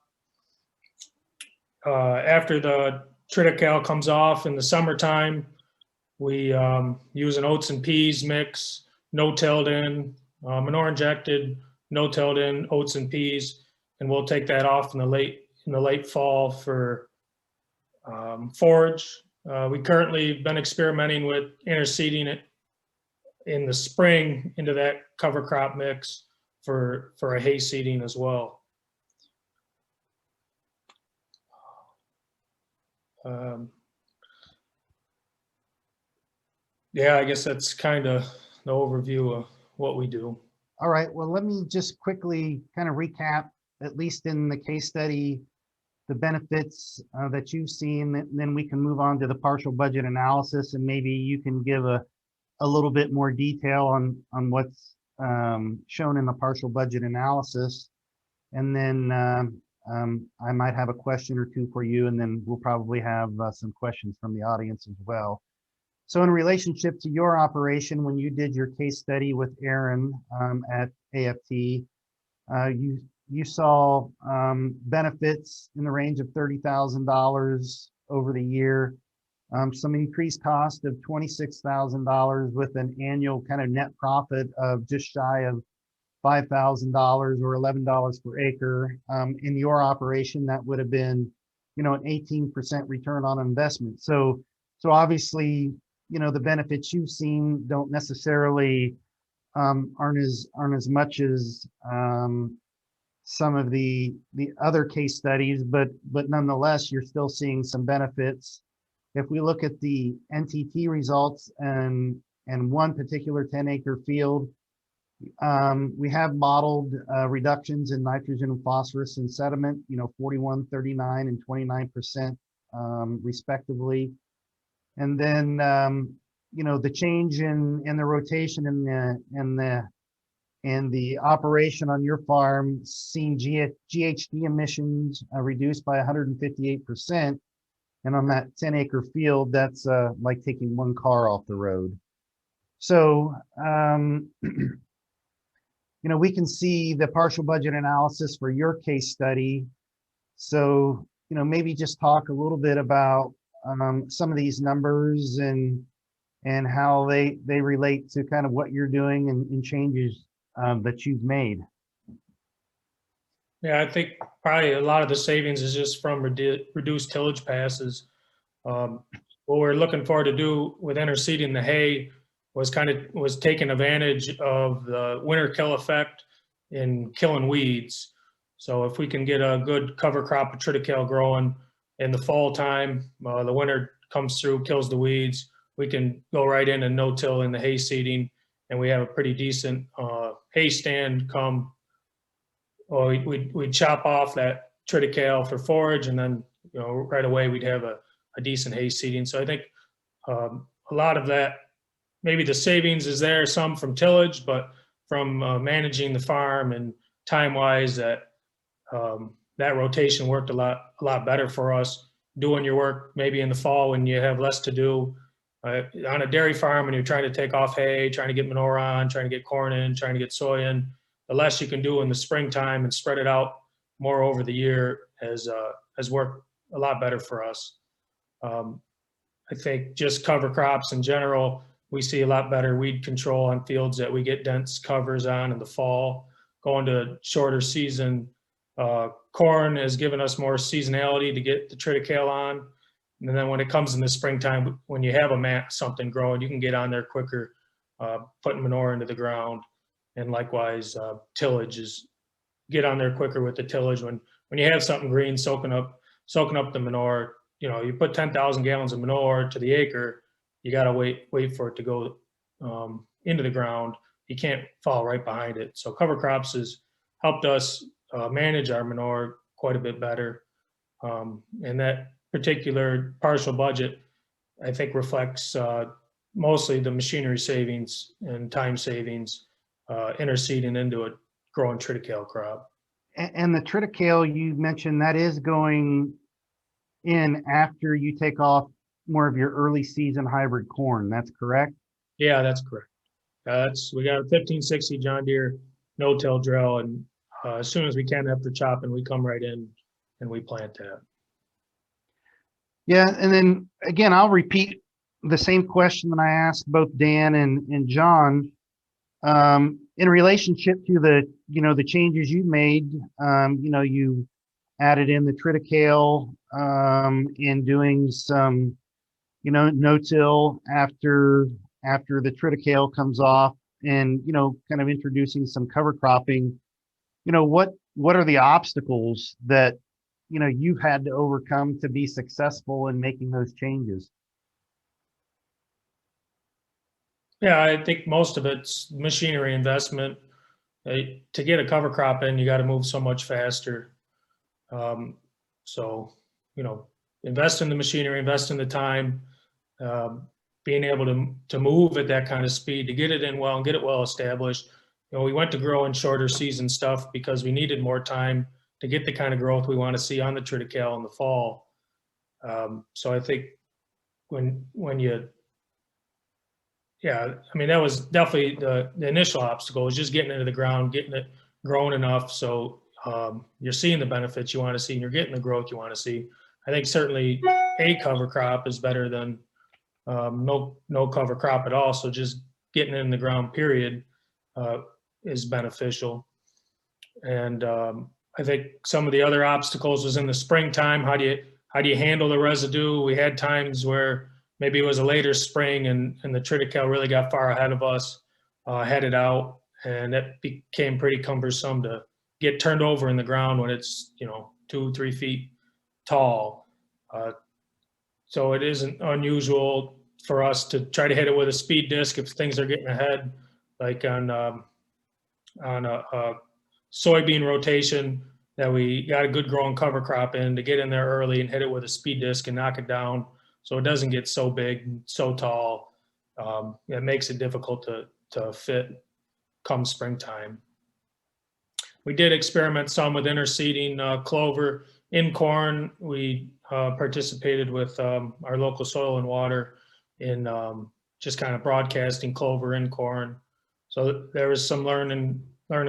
After the triticale comes off in the summertime, we use an oats and peas mix, no-tilled in, manure injected, no-tilled in oats and peas, and we'll take that off in the late fall for forage. We currently have been experimenting with interseeding it in the spring into that cover crop mix for a hay seeding as well. Yeah, I guess that's kind of the overview of what we do. All right, well, let me just quickly kind of recap, at least in the case study, the benefits that you've seen, and then we can move on to the partial budget analysis, and maybe you can give a little bit more detail on what's shown in the partial budget analysis. And then I might have a question or two for you, and then we'll probably have some questions from the audience as well. So in relationship to your operation, when you did your case study with Aaron at AFT, you saw benefits in the range of $30,000 over the year, some increased cost of $26,000 with an annual kind of net profit of just shy of $5,000 or $11 per acre. In your operation, that would have been, an 18% return on investment. So obviously, the benefits you've seen don't necessarily aren't as much as some of the other case studies, but nonetheless, you're still seeing some benefits. If we look at the NTT results and and one particular 10-acre field, we have modeled reductions in nitrogen and phosphorus in sediment, 41, 39, and 29% respectively. And then, the change in the rotation and the operation on your farm, seen GHG emissions reduced by 158%. And on that 10-acre field, that's like taking one car off the road. So, we can see the partial budget analysis for your case study. So, maybe just talk a little bit about some of these numbers and how they relate to kind of what you're doing and changes that you've made. Yeah, I think probably a lot of the savings is just from reduced tillage passes. What we're looking forward to do with interseeding the hay was taking advantage of the winter kill effect in killing weeds. So if we can get a good cover crop of triticale growing in the fall time, the winter comes through, kills the weeds, we can go right in and no-till in the hay seeding, and we have a pretty decent hay stand come. We'd chop off that triticale for forage, and then right away we'd have a decent hay seeding. So I think a lot of that, maybe the savings is there, some from tillage, but from managing the farm and time-wise, that rotation worked a lot better for us. Doing your work maybe in the fall when you have less to do. On a dairy farm, and you're trying to take off hay, trying to get manure on, trying to get corn in, trying to get soy in, the less you can do in the springtime and spread it out more over the year has worked a lot better for us. I think just cover crops in general, we see a lot better weed control on fields that we get dense covers on in the fall. Going to shorter season, corn has given us more seasonality to get the triticale on. And then when it comes in the springtime, when you have something growing, you can get on there quicker, putting manure into the ground. And likewise, tillage is get on there quicker with the tillage. When you have something green soaking up the manure, you put 10,000 gallons of manure to the acre, you got to wait for it to go into the ground. You can't fall right behind it. So cover crops has helped us manage our manure quite a bit better. And that particular partial budget, I think, reflects mostly the machinery savings and time savings interseeding into a growing triticale crop. And the triticale you mentioned, that is going in after you take off more of your early season hybrid corn. That's correct? Yeah, that's correct. We got a 1560 John Deere no-till drill, and as soon as we can after chopping, we come right in and we plant that. Yeah, and then again, I'll repeat the same question that I asked both Dan and John. In relationship to the changes you made, you added in the triticale in doing some, no-till after the triticale comes off, and kind of introducing some cover cropping. What are the obstacles that you've had to overcome to be successful in making those changes? Yeah, I think most of it's machinery investment. To get a cover crop in, you got to move so much faster. So, invest in the machinery, invest in the time, being able to move at that kind of speed, to get it in well and get it well established. We went to grow in shorter season stuff because we needed more time to get the kind of growth we want to see on the triticale in the fall. So I think that was definitely the initial obstacle, was just getting into the ground, getting it grown enough so you're seeing the benefits you want to see and you're getting the growth you want to see. I think certainly a cover crop is better than no cover crop at all. So just getting it in the ground, period, is beneficial. And I think some of the other obstacles was in the springtime. How do you handle the residue? We had times where maybe it was a later spring and the triticale really got far ahead of us, headed out, and that became pretty cumbersome to get turned over in the ground when it's 2-3 feet tall. So it isn't unusual for us to try to hit it with a speed disc if things are getting ahead, like on a soybean rotation that we got a good growing cover crop in, to get in there early and hit it with a speed disc and knock it down so it doesn't get so big and so tall. It makes it difficult to fit come springtime. We did experiment some with interseeding clover in corn. We participated with our local Soil and Water in just kind of broadcasting clover in corn. So there was some learning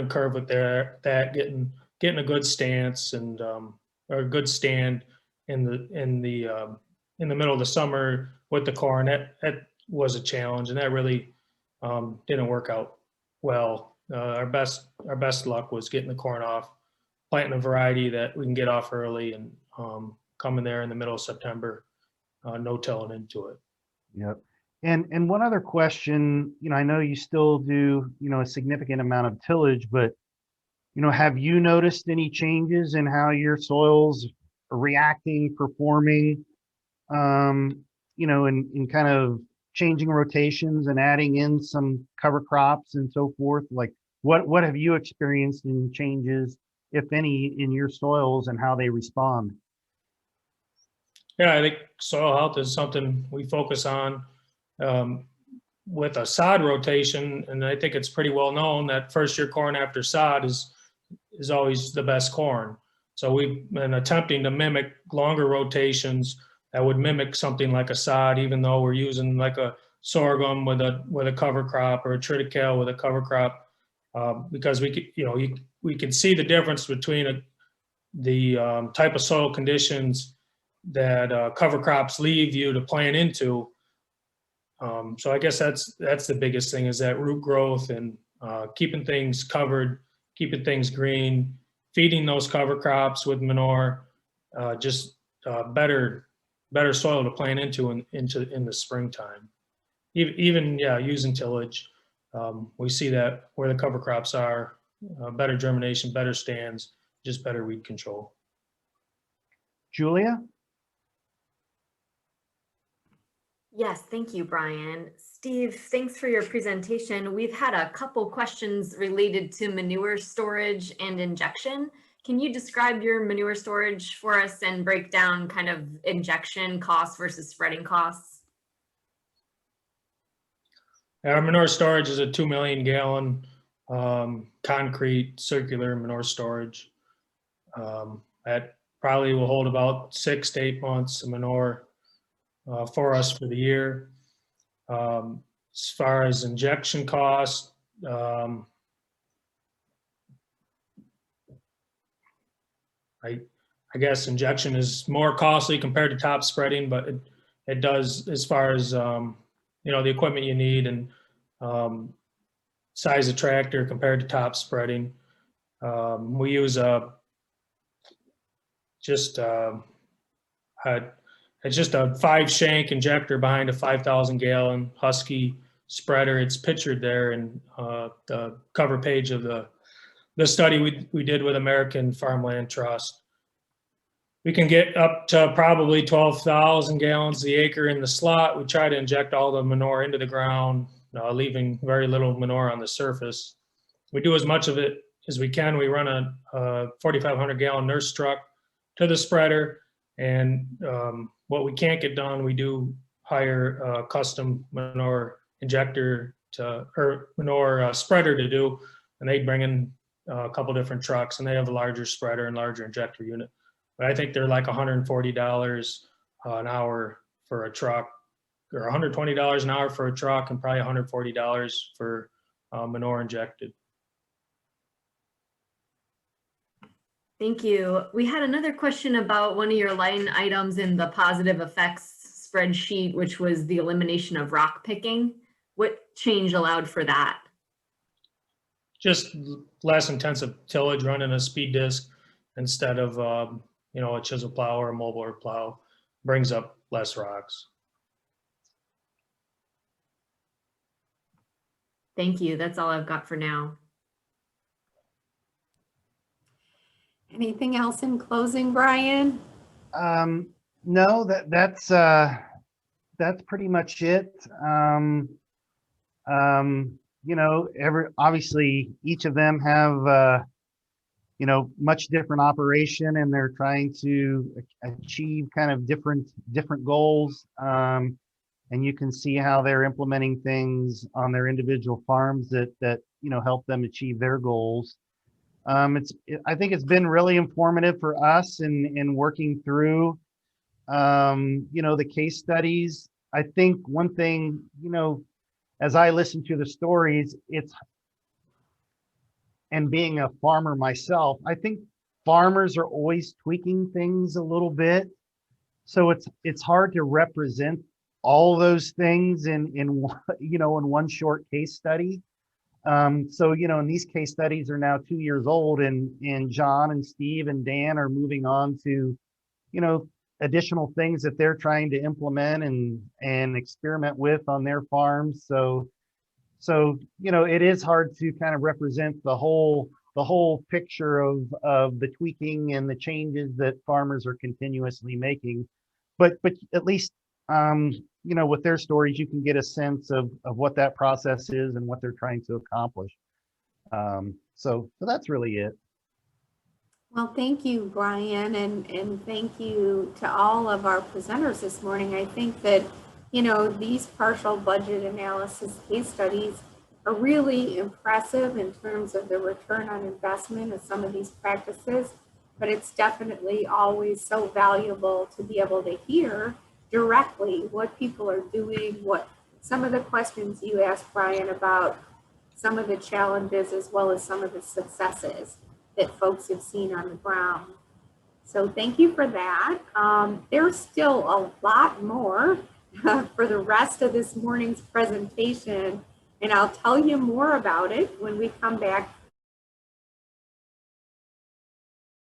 curve with that, getting a good stance and or a good stand in the middle of the summer with the corn. That was a challenge, and that really didn't work out well. Our best luck was getting the corn off, planting a variety that we can get off early, and coming there in the middle of September, no tilling into it. Yep. And one other question, I know you still do, a significant amount of tillage, but, have you noticed any changes in how your soils are reacting, performing, in kind of changing rotations and adding in some cover crops and so forth? Like what have you experienced in changes, if any, in your soils and how they respond? Yeah, I think soil health is something we focus on with a sod rotation, and I think it's pretty well known that first year corn after sod is always the best corn. So we've been attempting to mimic longer rotations that would mimic something like a sod, even though we're using like a sorghum with a cover crop or a triticale with a cover crop, because we can see the difference between the type of soil conditions that cover crops leave you to plant into. So I guess that's the biggest thing, is that root growth and keeping things covered, keeping things green, feeding those cover crops with manure, just better soil to plant into in the springtime. Even using tillage, we see that where the cover crops are, better germination, better stands, just better weed control. Julia? Yes, thank you, Brian. Steve, thanks for your presentation. We've had a couple questions related to manure storage and injection. Can you describe your manure storage for us and break down kind of injection costs versus spreading costs? Our manure storage is a 2 million gallon concrete circular manure storage. That probably will hold about 6 to 8 months of manure for us for the year. As far as injection cost, I guess injection is more costly compared to top spreading, but it does, as far as the equipment you need and size of tractor compared to top spreading. We use it's just a 5-shank injector behind a 5,000 gallon Husky spreader. It's pictured there in the cover page of the study we did with American Farmland Trust. We can get up to probably 12,000 gallons the acre in the slot. We try to inject all the manure into the ground, leaving very little manure on the surface. We do as much of it as we can. We run a 4,500 gallon nurse truck to the spreader, and what we can't get done, we do hire a custom manure injector or manure spreader to do, and they bring in a couple different trucks, and they have a larger spreader and larger injector unit. But I think they're like $140 an hour for a truck, or $120 an hour for a truck, and probably $140 for manure injected. Thank you. We had another question about one of your line items in the positive effects spreadsheet, which was the elimination of rock picking. What change allowed for that? Just less intensive tillage, running a speed disc instead of a chisel plow or a mobile plow brings up less rocks. Thank you. That's all I've got for now. Anything else in closing, Brian? No, that's that's pretty much it. You know, obviously each of them have, you know, much different operation, and they're trying to achieve kind of different goals. And you can see how they're implementing things on their individual farms that you know, help them achieve their goals. I think it's been really informative for us in working through, you know, the case studies. I think one thing, you know, as I listen to the stories, and being a farmer myself, I think farmers are always tweaking things a little bit. So it's hard to represent all those things in you know, in one short case study. So, you know, and these case studies are now 2 years old, and John and Steve and Dan are moving on to, you know, additional things that they're trying to implement and experiment with on their farms. So, you know, it is hard to kind of represent the whole picture of the tweaking and the changes that farmers are continuously making. But at least, you know, with their stories, you can get a sense of what that process is and what they're trying to accomplish. So that's really it. Well, thank you, Brian, and thank you to all of our presenters this morning. I think that, you know, these partial budget analysis case studies are really impressive in terms of the return on investment of some of these practices, but it's definitely always so valuable to be able to hear directly what people are doing, what some of the questions you asked, Brian, about some of the challenges as well as some of the successes that folks have seen on the ground. So thank you for that. There's still a lot more for the rest of this morning's presentation, and I'll tell you more about it when we come back